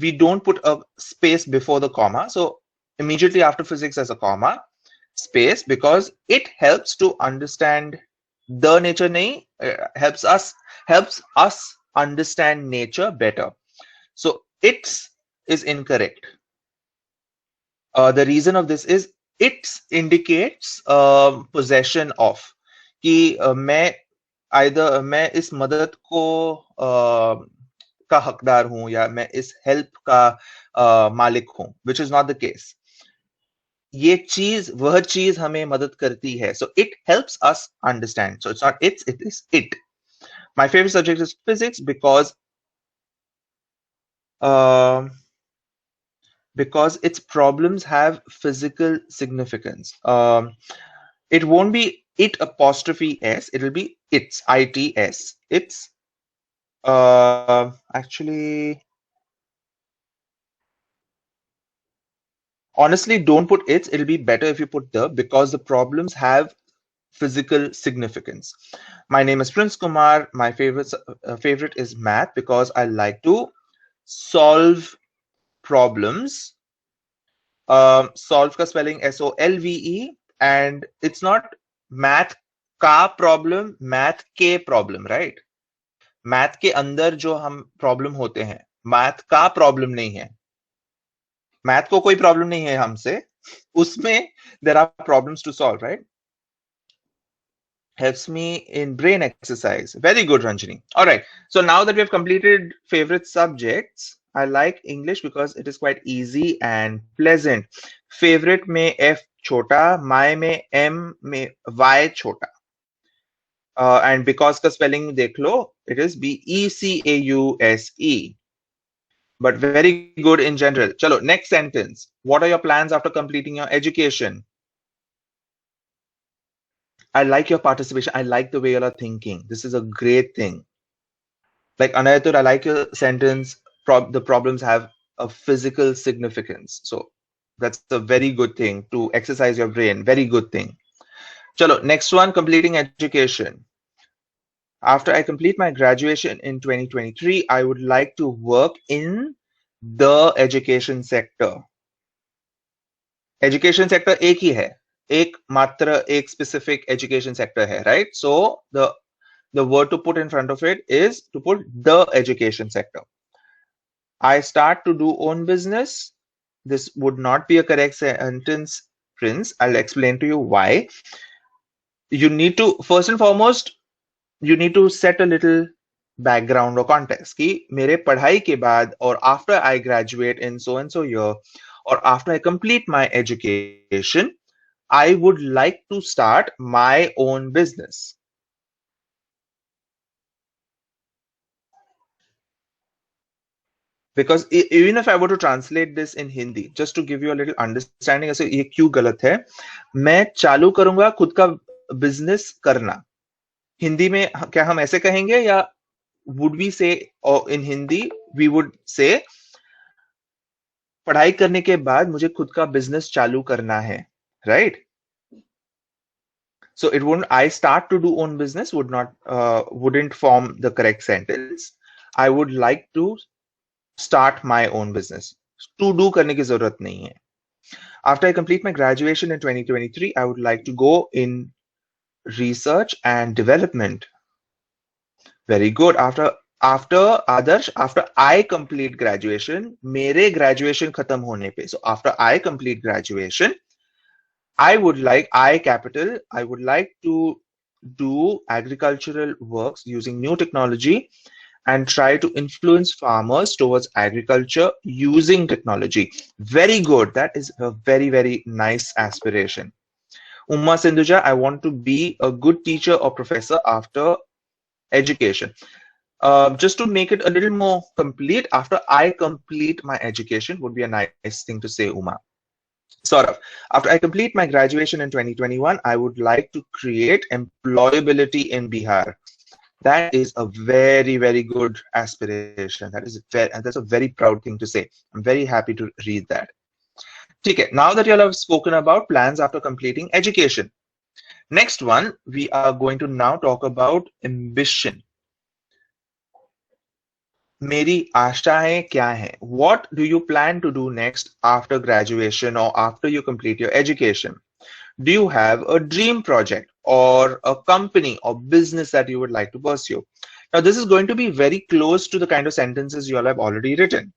We don't put a space before the comma. So immediately after physics there's a comma. space because it helps to understand the nature nahi, helps us understand nature better. So its is incorrect. The reason of this is it indicates possession of कि मैं इस मदद को का हकदार हूं या मैं इस हेल्प का मालिक हूं, which is not the case. ये चीज वह चीज हमें मदद करती है. So it helps us understand. So it's not its, it is it. My favorite subject is physics because its problems have physical significance. It won't be it apostrophe s, it'll be its, its. It's actually, honestly, don't put its, it'll be better if you put the, because the problems have physical significance. My name is Prince Kumar. My favorite is math because I like to solve problems. Solve ka spelling SOLVE, and it's not math का problem, math के problem, right? Math के अंदर जो हम problem होते हैं, math का problem नहीं है. Math को कोई problem नहीं है हमसे, उसमें there are problems to solve, right? Helps me in brain exercise. Very good, Ranjini. All right. So now that we have completed favorite subjects, I like English because it is quite easy and pleasant. Favorite में F छोटा, my में M में Y छोटा. And because का spelling देख लो, it is BECAUSE. But very good in general. Chalo, next sentence. What are your plans after completing your education? I like your participation. I like the way you are thinking. This is a great thing. Like Anayatur, I like your sentence. The problems have a physical significance. So that's a very good thing to exercise your brain. Very good thing. Chalo, next one, completing education. After I complete my graduation in 2023, I would like to work in the education sector. Education sector एक ही है. एक मात्र एक specific education sector है, right? So the word to put in front of it is to put the education sector. I start to do own business. This would not be a correct sentence, Prince. I'll explain to you why. You need to, first and foremost, you need to set a little background or context कि मेरे पढ़ाई के बाद और after I graduate in so and so year or after I complete my education, I would like to start my own business. Because even if I were to translate this in Hindi, just to give you a little understanding, ऐसे ये क्यों गलत है? मैं चालू करूंगा खुद का business करना. हिंदी में क्या हम ऐसे कहेंगे या would we say, or in Hindi we would say पढ़ाई करने के बाद मुझे खुद का business चालू करना है, right? So it wouldn't, I start to do own business wouldn't form the correct sentence. I would like to start my own business. To do करने की जरूरत नहीं है. After I complete my graduation in 2023, I would like to go in research and development. Very good. After Adarsh, after I complete graduation, मेरे graduation खत्म होने पे. So after I complete graduation, I would like to do agricultural works using new technology and try to influence farmers towards agriculture using technology. Very good. That is a very, very nice aspiration. Umma Sindhuja, I want to be a good teacher or professor after education. Just to make it a little more complete, after I complete my education would be a nice thing to say, Uma. Sort of. After I complete my graduation in 2021, I would like to create employability in Bihar. That is a very, very good aspiration. That's a very proud thing to say. I'm very happy to read that. Okay, now that you all have spoken about plans after completing education. Next one, we are going to now talk about ambition. मेरी आशाएं क्या हैं? What do you plan to do next after graduation or after you complete your education? Do you have a dream project or a company or business that you would like to pursue? Now, this is going to be very close to the kind of sentences you all have already written.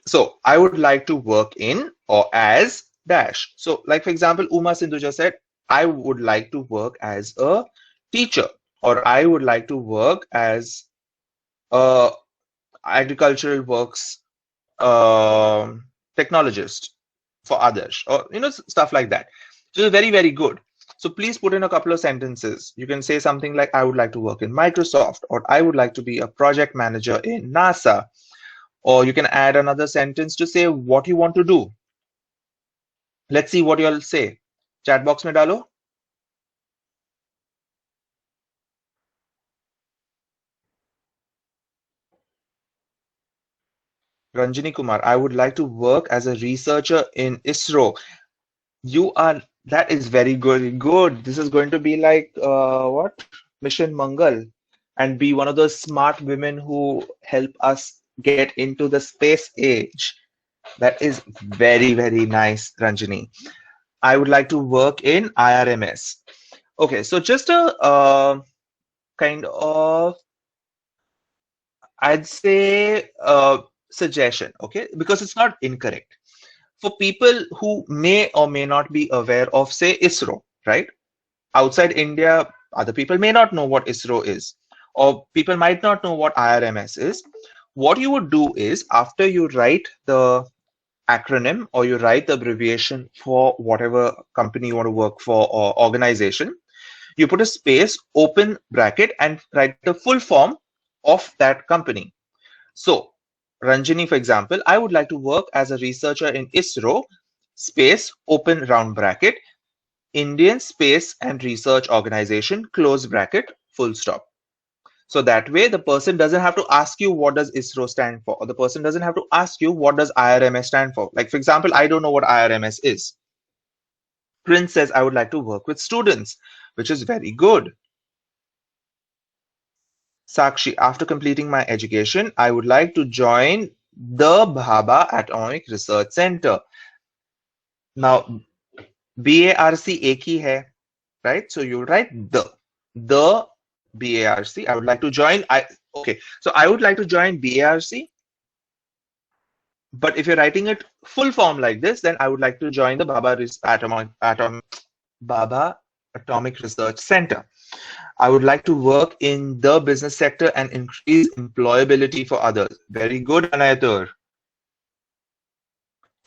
So, I would like to work in or as dash. So, like for example, Uma Sindhuja said, I would like to work as a teacher, or I would like to work as a agricultural works technologist for others, or stuff like that. So very, very good. So please put in a couple of sentences. You can say something like, I would like to work in Microsoft, or I would like to be a project manager in NASA. Or you can add another sentence to say what you want to do. Let's see what you all say. Chat box mein dalo. Ranjini Kumar, I would like to work as a researcher in ISRO. That is very good. This is going to be like what? Mission Mangal, and be one of those smart women who help us get into the space age. That is very, very nice, Ranjini. I would like to work in IRMS. Okay, so just a kind of, I'd say, suggestion, okay, because it's not incorrect. For people who may or may not be aware of, say, ISRO, right? Outside India, other people may not know what ISRO is, or people might not know what IRMS is. What you would do is, after you write the acronym or you write the abbreviation for whatever company you want to work for or organization, you put a space, open bracket, and write the full form of that company. So, Ranjini, for example, I would like to work as a researcher in ISRO, space, open round bracket, Indian Space and Research Organization, close bracket, full stop. So that way the person doesn't have to ask you what does ISRO stand for, or the person doesn't have to ask you what does IRMS stand for. Like for example, I don't know what IRMS is. Prince says I would like to work with students, which is very good. Sakshi, after completing my education, I would like to join the Bhabha Atomic Research Center. Now, BARC एक ही है, right? So you write the BARC. I would like to join. Okay, so I would like to join BARC. But if you're writing it full form like this, then I would like to join the Bhabha Atomic Research Center. I would like to work in the business sector and increase employability for others. Very good, Anayatur.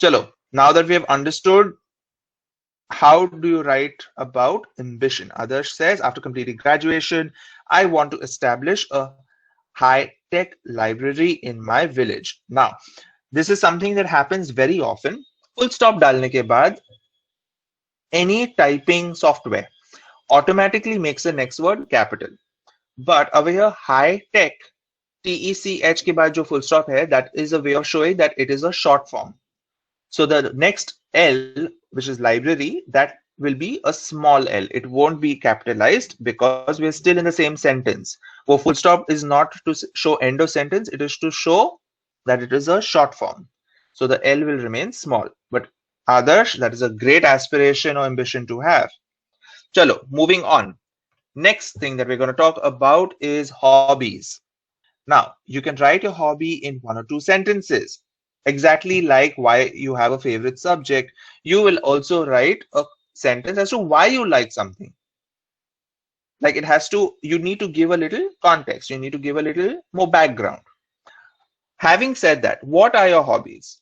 Chalo, now that we have understood how do you write about ambition, Adarsh says, after completing graduation, I want to establish a high-tech library in my village. Now, this is something that happens very often. Full stop dalne ke baad, any typing software automatically makes the next word capital. But over here, high-tech, TECH ke baad jo full stop hai, that is a way of showing that it is a short form. So the next L, which is library, that will be a small l. It won't be capitalized because we're still in the same sentence. For full stop is not to show end of sentence, it is to show that it is a short form. So the L will remain small. But Adarsh, that is a great aspiration or ambition to have. Chalo, moving on. Next thing that we're going to talk about is hobbies. Now, you can write your hobby in 1 or 2 sentences. Exactly like why you have a favorite subject, you will also write a sentence as to why you like something. Like it has to, you need to give a little context. You need to give a little more background. Having said that, what are your hobbies?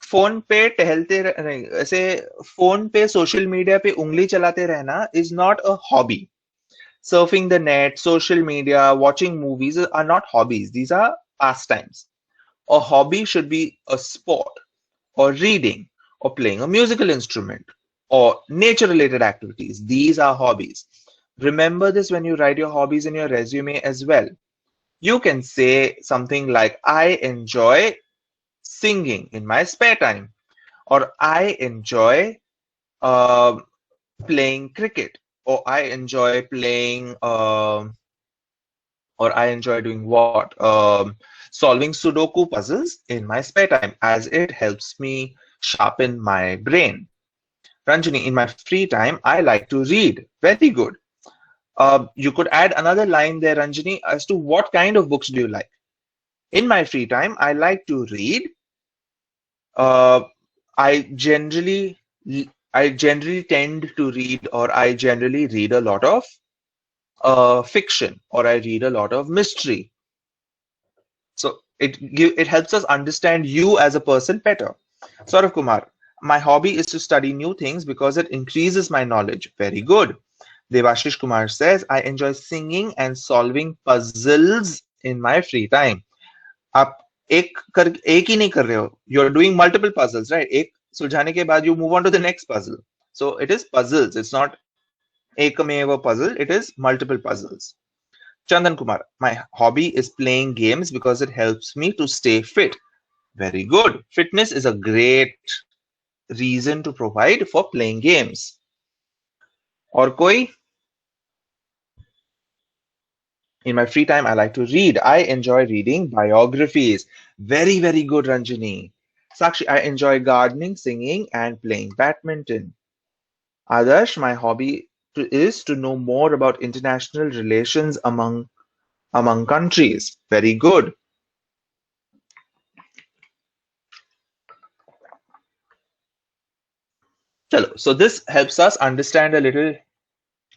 Phone पे टहलते नहीं, ऐसे phone पे social media पे उंगली चलाते रहना is not a hobby. Surfing the net, social media, watching movies are not hobbies. These are pastimes. A hobby should be a sport, or reading, or playing a musical instrument, or nature-related activities. These are hobbies. Remember this when you write your hobbies in your resume as well. You can say something like, I enjoy singing in my spare time, or I enjoy playing cricket, or I enjoy playing, or I enjoy doing what? Solving Sudoku puzzles in my spare time, as it helps me sharpen my brain. Ranjani, in my free time, I like to read. Very good. You could add another line there, Ranjani, as to what kind of books do you like? In my free time, I like to read. I generally tend to read, or I generally read a lot of fiction, or I read a lot of mystery. So it helps us understand you as a person better. Saurav Kumar, my hobby is to study new things because it increases my knowledge. Very good. Devashish Kumar says, I enjoy singing and solving puzzles in my free time. आप एक ही नहीं कर रहे हो. You're doing multiple puzzles, right? एक सुलझाने के बाद you move on to the next puzzle. So it is puzzles. It's not एकमेव puzzle. It is multiple puzzles. Chandan Kumar, my hobby is playing games because it helps me to stay fit. Very good. Fitness is a great reason to provide for playing games. Or koi? In my free time, I like to read. I enjoy reading biographies. Very, very good, Ranjani. Sakshi, I enjoy gardening, singing, and playing badminton. Adarsh, my hobby is to know more about international relations among countries. Very good. Chalo, so this helps us understand a little.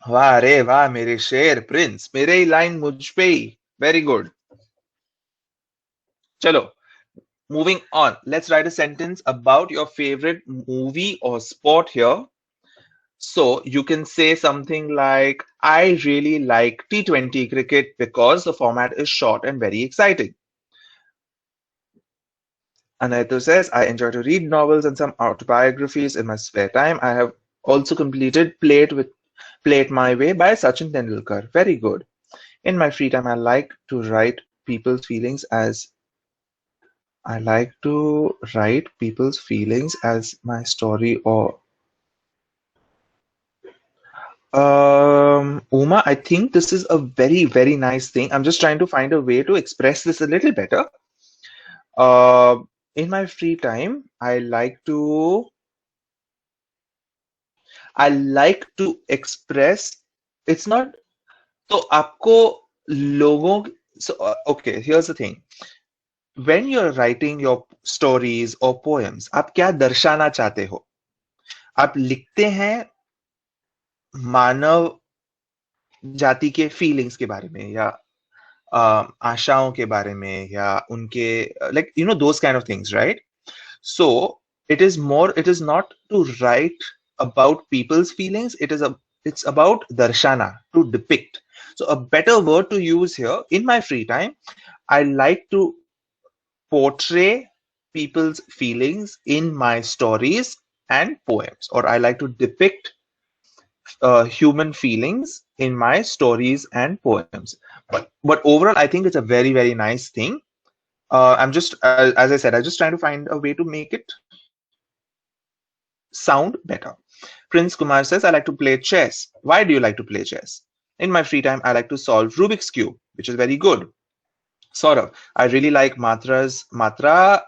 वाह रे वाह मेरे शेर Prince, मेरे ही line मुझ पे ही. Very good. Chalo, moving on. Let's write a sentence about your favorite movie or sport here. So you can say something like, I really like T20 cricket because the format is short and very exciting. Anayatu says, I enjoy to read novels and some autobiographies in my spare time. I have also completed Play It My Way by Sachin Tendulkar. Very good. In my free time, I like to write people's feelings as my story or Uma, I think this is a very, very nice thing. I'm just trying to find a way to express this a little better. In my free time, I like to express. It's not. So, आपको लोगों. So, okay. Here's the thing. When you're writing your stories or poems, आप क्या दर्शाना चाहते हो? आप लिखते हैं मानव जाति के फीलिंग्स के बारे में या आशाओं के बारे में या उनके like those kind of things, right? So it is not to write about people's feelings. It's about darshana, to depict. So a better word to use here, in my free time, I like to portray people's feelings in my stories and poems, or I like to depict human feelings in my stories and poems. But overall, I think it's a very, very nice thing. I'm just, as I said, I'm just trying to find a way to make it sound better. Prince Kumar says, I like to play chess. Why do you like to play chess? In my free time, I like to solve Rubik's Cube, which is very good. Saurav, I really like Matra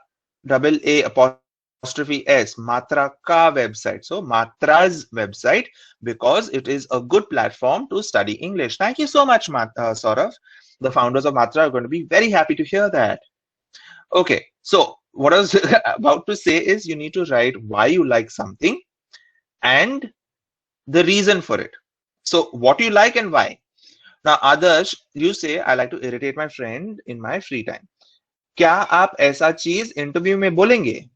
AA''S, Matra Ka website. So Matra's website, because it is a good platform to study English. Thank you so much, Saurav. The founders of Matra are going to be very happy to hear that. Okay, so what I was about to say is you need to write why you like something and the reason for it. So what you like and why. Now, Adarsh, you say, I like to irritate my friend in my free time. क्या आप ऐसा चीज interview में बोलेंगे?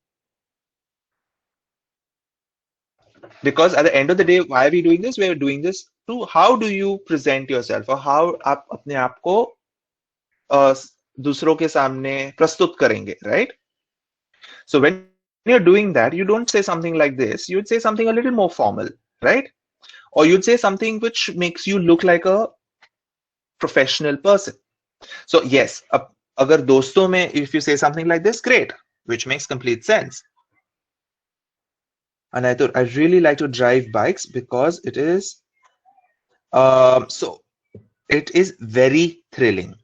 Because at the end of the day, why are we doing this? We are doing this to how do you present yourself, or how आप अपने आप को दूसरों के सामने प्रस्तुत करेंगे, right? So when you're doing that, you don't say something like this. You would say something a little more formal, right? Or you'd say something which makes you look like a professional person. So yes, agar doston mein, if you say something like this, great, which makes complete sense. And I thought I really like to drive bikes because it is it is very thrilling.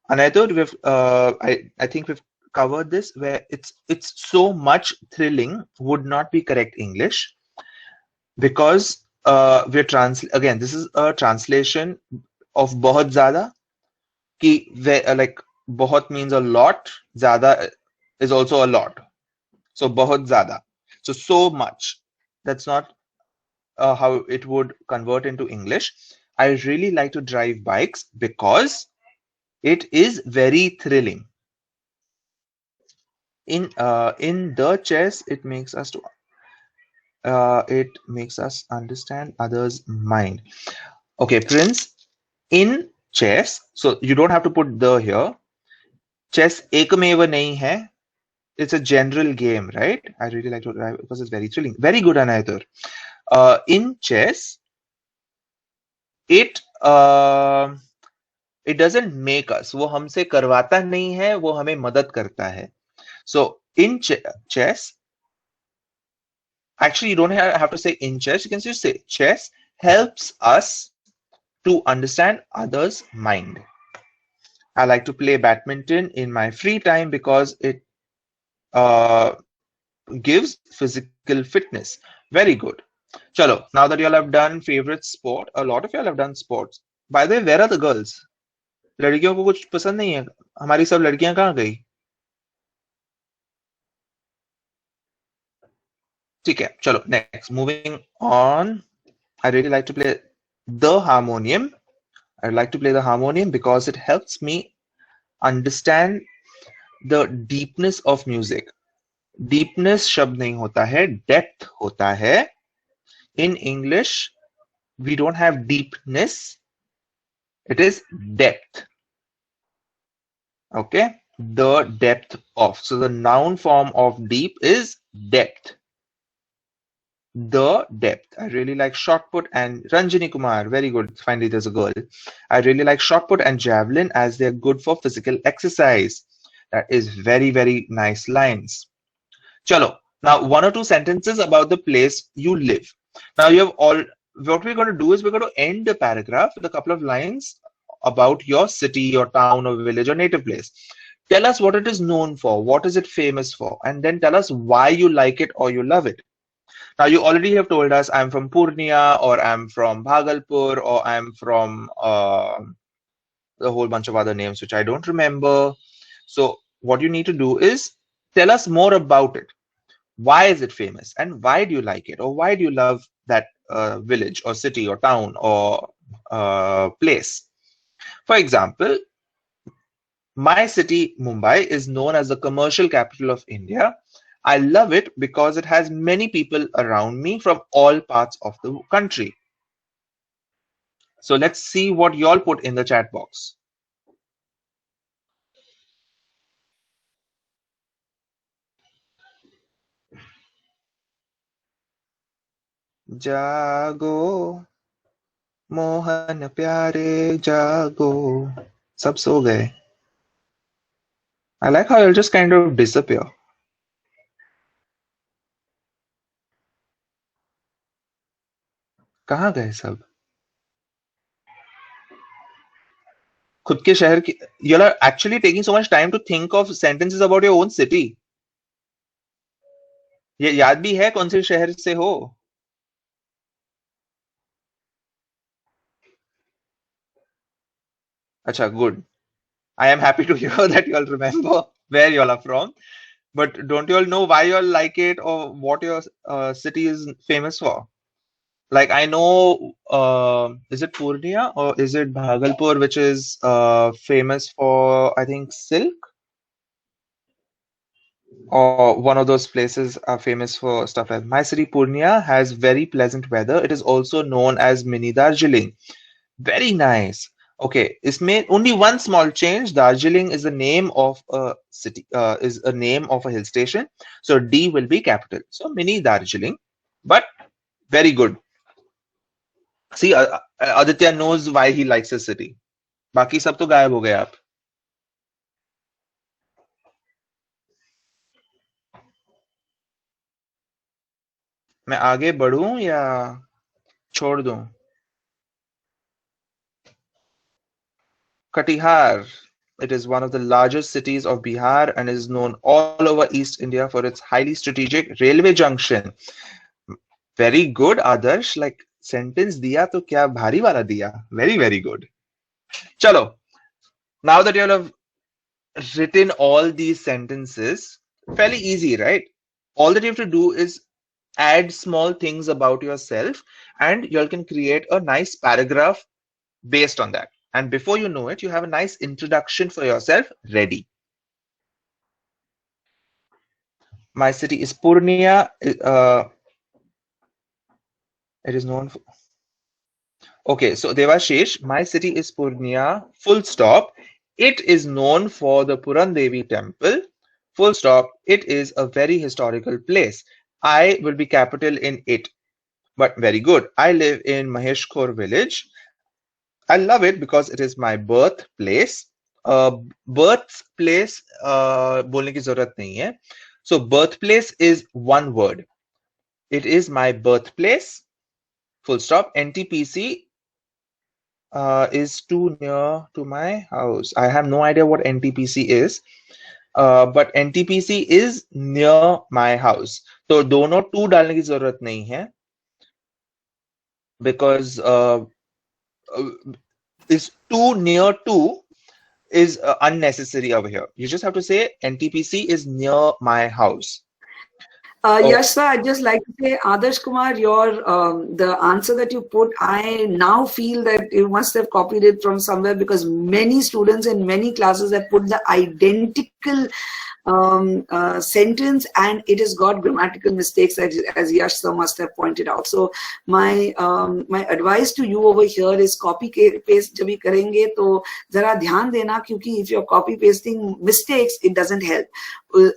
And I thought I think we've cover this where it's so much thrilling would not be correct English, because again, this is a translation of बहुत ज़्यादा, कि like बहुत means a lot, ज़्यादा is also a lot. So बहुत ज़्यादा. So much. That's not how it would convert into English. I really like to drive bikes because it is very thrilling. In the chess, it makes us understand others' mind. Okay, Prince. In chess, so you don't have to put the here. Chess ekmeva nahi hai. It's a general game, right? I really like to drive because it's very thrilling. Very good, Anaytur. In chess, it doesn't make us. वो हमसे करवाता नहीं है, वो हमें मदद करता है. So in chess, actually you don't have to say in chess. You can just say chess helps us to understand others' mind. I like to play badminton in my free time because it gives physical fitness. Very good. Chalo, now that you all have done favorite sport, a lot of you all have done sports. By the way, where are the girls? लड़कियों को कुछ पसंद नहीं है? हमारी सब लड़कियां कहाँ गई? ठीक है, चलो next. Moving on. I really like to play the harmonium. I like to play the harmonium because it helps me understand the deepness of music. Deepness शब्द नहीं होता है, depth होता है. In English, we don't have deepness. It is depth. Okay, the depth of. So the noun form of deep is depth. The depth. I really like shot put and Ranjini Kumar. Very good. Finally, there's a girl. I really like shot put and javelin as they're good for physical exercise. That is very, very nice lines. Chalo. Now, one or two sentences about the place you live. Now, you have all. What we're going to do is we're going to end the paragraph with a couple of lines about your city, your town, or village, or native place. Tell us what it is known for. What is it famous for? And then tell us why you like it or you love it. Now, you already have told us I'm from Purnia, or I'm from Bhagalpur, or I'm from a whole bunch of other names which I don't remember. So what you need to do is tell us more about it. Why is it famous? And why do you like it? Or why do you love that village or city or town or place? For example, my city, Mumbai, is known as the commercial capital of India. I love it because it has many people around me from all parts of the country. So let's see what you all put in the chat box. Jago, Mohan pyare jago. Sab so gaye. I like how you'll just kind of disappear. कहाँ गए सब? खुद के शहर की. You are actually taking so much time to think of sentences about your own city. ये याद भी है कौन से शहर से हो? अच्छा, good. I am happy to hear that you all remember where you all are from. But don't you all know why you all like it or what your city is famous for? Like I know, is it Purnia or is it Bhagalpur, which is famous for, I think, silk? Or one of those places are famous for stuff like my city Purnia has very pleasant weather. It is also known as Mini Darjeeling. Very nice. Okay, इसमें only one small change. Darjeeling is the name of a city, is a name of a hill station. So D will be capital. So Mini Darjeeling, but very good. See, Aditya knows why he likes the city. बाकी सब तो गायब हो गए आप. मैं आगे बढ़ूं या छोड़ दूं? Katihar. It is one of the largest cities of Bihar and is known all over East India for its highly strategic railway junction. Very good, Adarsh. Like sentence diya to kya bhari wala diya. Very, very good. Chalo. Now that you all have written all these sentences, fairly easy, right? All that you have to do is add small things about yourself and you all can create a nice paragraph based on that. And before you know it, you have a nice introduction for yourself ready. My city is Purnia. It is known for... Okay, so Devashish, my city is Purnia, full stop. It is known for the Puran Devi temple, full stop. It is a very historical place. I will be capital in it. But very good. I live in Maheshkhor village. I love it because it is my birthplace. Birthplace बोलने की जरूरत नहीं है. So birthplace is one word. It is my birthplace. Full stop. NTPC is too near to my house. I have no idea what NTPC is, but NTPC is near my house. तो दोनों to डालने की जरूरत नहीं है because is too near to is unnecessary over here. You just have to say NTPC is near my house. Yes, sir. I'd just like to say, Adarsh Kumar, your the answer that you put, I now feel that you must have copied it from somewhere because many students in many classes have put the identical sentence and it has got grammatical mistakes as Yash sir must have pointed out. So my advice to you over here is copy paste जब भी करेंगे तो जरा ध्यान देना क्योंकि if you're copy pasting mistakes it doesn't help.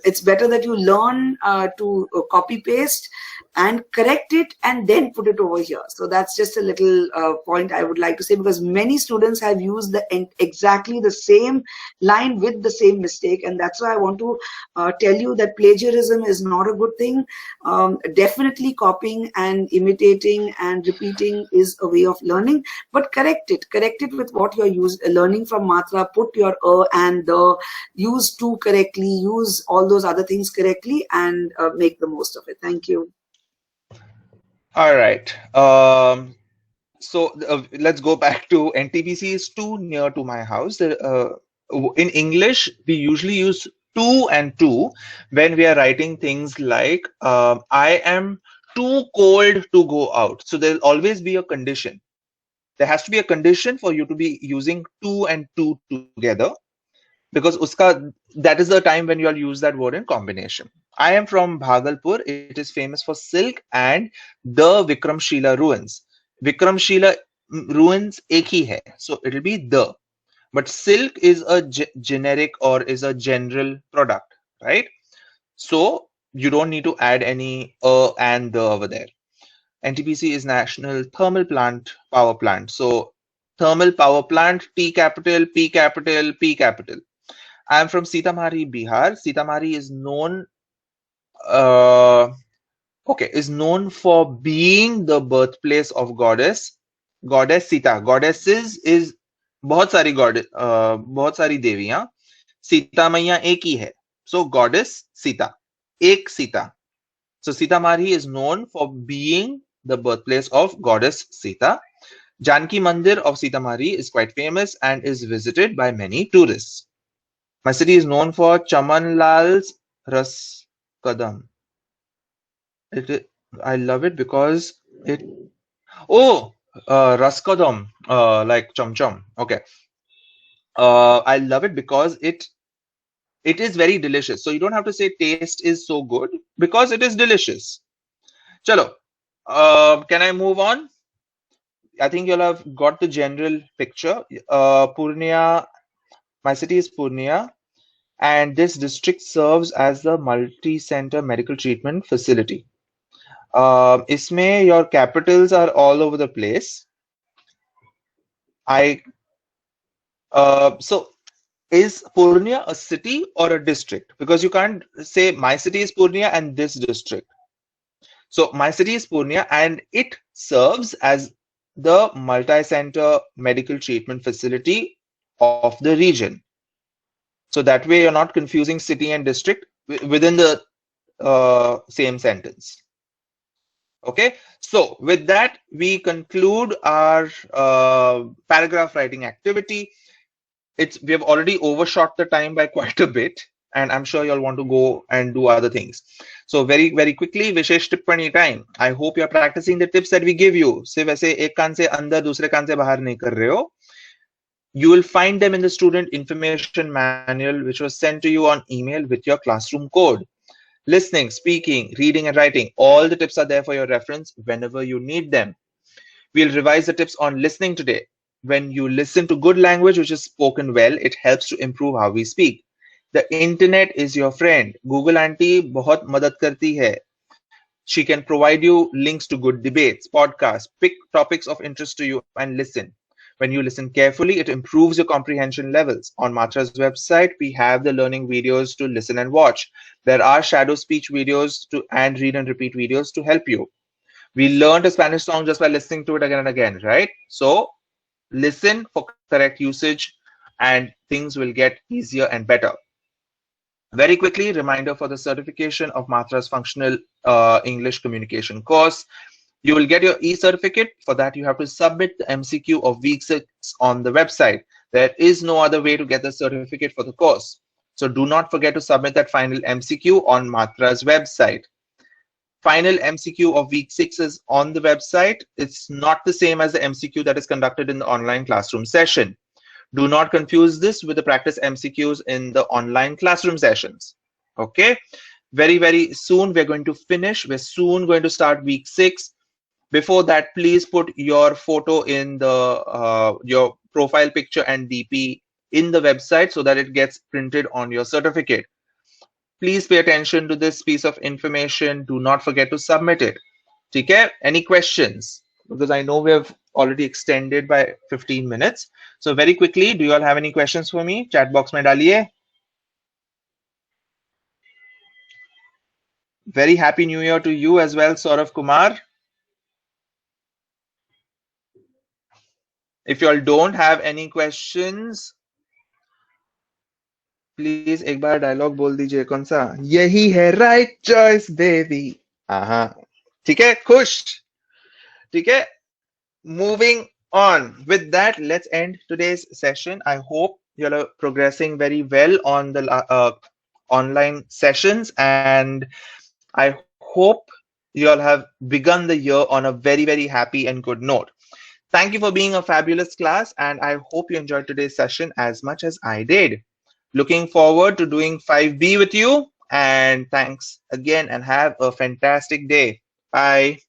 It's better that you learn to copy paste and correct it and then put it over here. So that's just a little point I would like to say because many students have used exactly the same line with the same mistake, and that's why I want to tell you that plagiarism is not a good thing. Definitely copying and imitating and repeating is a way of learning, but correct it with what you're learning from Matra. Put your and the, use to correctly, use all those other things correctly, and make the most of it. Thank you. All right. So let's go back to NTPC is too near to my house. In English, we usually use to and to when we are writing things like I am too cold to go out. So there'll always be a condition. There has to be a condition for you to be using to and to together because that is the time when you'll use that word in combination. I am from Bhagalpur. It is famous for silk and the Vikramshila ruins. Vikramshila ruins ek hi hai, so it'll be the. But silk is a generic or is a general product, right? So you don't need to add any and the over there. NTPC is National Thermal Power Plant. So thermal power plant, T capital, P capital, P capital. I am from Sitamarhi, Bihar. Sitamarhi is known is known for being the birthplace of goddess Sita. Goddesses is बहुत सारी देवियां. सीता मैया एक ही है. So goddess Sita, एक Sita. So Sitamarhi is known for being the birthplace of goddess Sita. Janki Mandir of Sitamarhi is quite famous and is visited by many tourists. My city is known for Chamanlal's Ras Kadam. I love it because it. Oh, Ras Kadam, like Chom Chom. Okay. I love it because it is very delicious. So you don't have to say taste is so good because it is delicious. Chalo. Can I move on? I think you'll have got the general picture. Purnia. My city is Purnia, and this district serves as the multi-center medical treatment facility. Isme your capitals are all over the place. So is Purnia a city or a district? Because you can't say my city is Purnia and this district. So my city is Purnia and it serves as the multi-center medical treatment facility of the region. So that way you're not confusing city and district within the same sentence. Okay, so with that, we conclude our paragraph writing activity. We have already overshot the time by quite a bit, and I'm sure you'll want to go and do other things. So very, very quickly, Vishesh Tippani time. I hope you're practicing the tips that we give you. सिर्फ ऐसे एक कान से अंदर दूसरे कान से बाहर नहीं कर रहे हो. You will find them in the student information manual, which was sent to you on email with your classroom code. Listening, speaking, reading, and writing. All the tips are there for your reference whenever you need them. We'll revise the tips on listening today. When you listen to good language which is spoken well, it helps to improve how we speak. The internet is your friend. Google auntie बहुत मदद करती है. She can provide you links to good debates, podcasts, pick topics of interest to you and listen. When you listen carefully, it improves your comprehension levels. On Matra's website, we have the learning videos to listen and watch. There are shadow speech videos and read and repeat videos to help you. We learned a Spanish song just by listening to it again and again, right? So listen for correct usage and things will get easier and better. Very quickly, reminder for the certification of Matra's functional English communication course. You will get your e-certificate. For that, you have to submit the MCQ of week 6 on the website. There is no other way to get the certificate for the course. So do not forget to submit that final MCQ on Matra's website. Final MCQ of week 6 is on the website. It's not the same as the MCQ that is conducted in the online classroom session. Do not confuse this with the practice MCQs in the online classroom sessions. Okay. Very, very soon we're going to finish. We're soon going to start week 6. Before that, please put your photo in the your profile picture and DP in the website so that it gets printed on your certificate. Please pay attention to this piece of information. Do not forget to submit it. Okay? Any questions? Because I know we have already extended by 15 minutes. So very quickly, do you all have any questions for me? Chat box mein daliye. Very happy New Year to you as well, Saurav Kumar. If you all don't have any questions, please एक बार dialogue बोल दीजिए. कौन सा? यही है right choice baby. ठीक है, खुश. ठीक है. Moving on. With that, let's end today's session. I hope you all are progressing very well on the online sessions, and I hope you all have begun the year on a very, very happy and good note. Thank you for being a fabulous class, and I hope you enjoyed today's session as much as I did. Looking forward to doing 5B with you, and thanks again and have a fantastic day. Bye.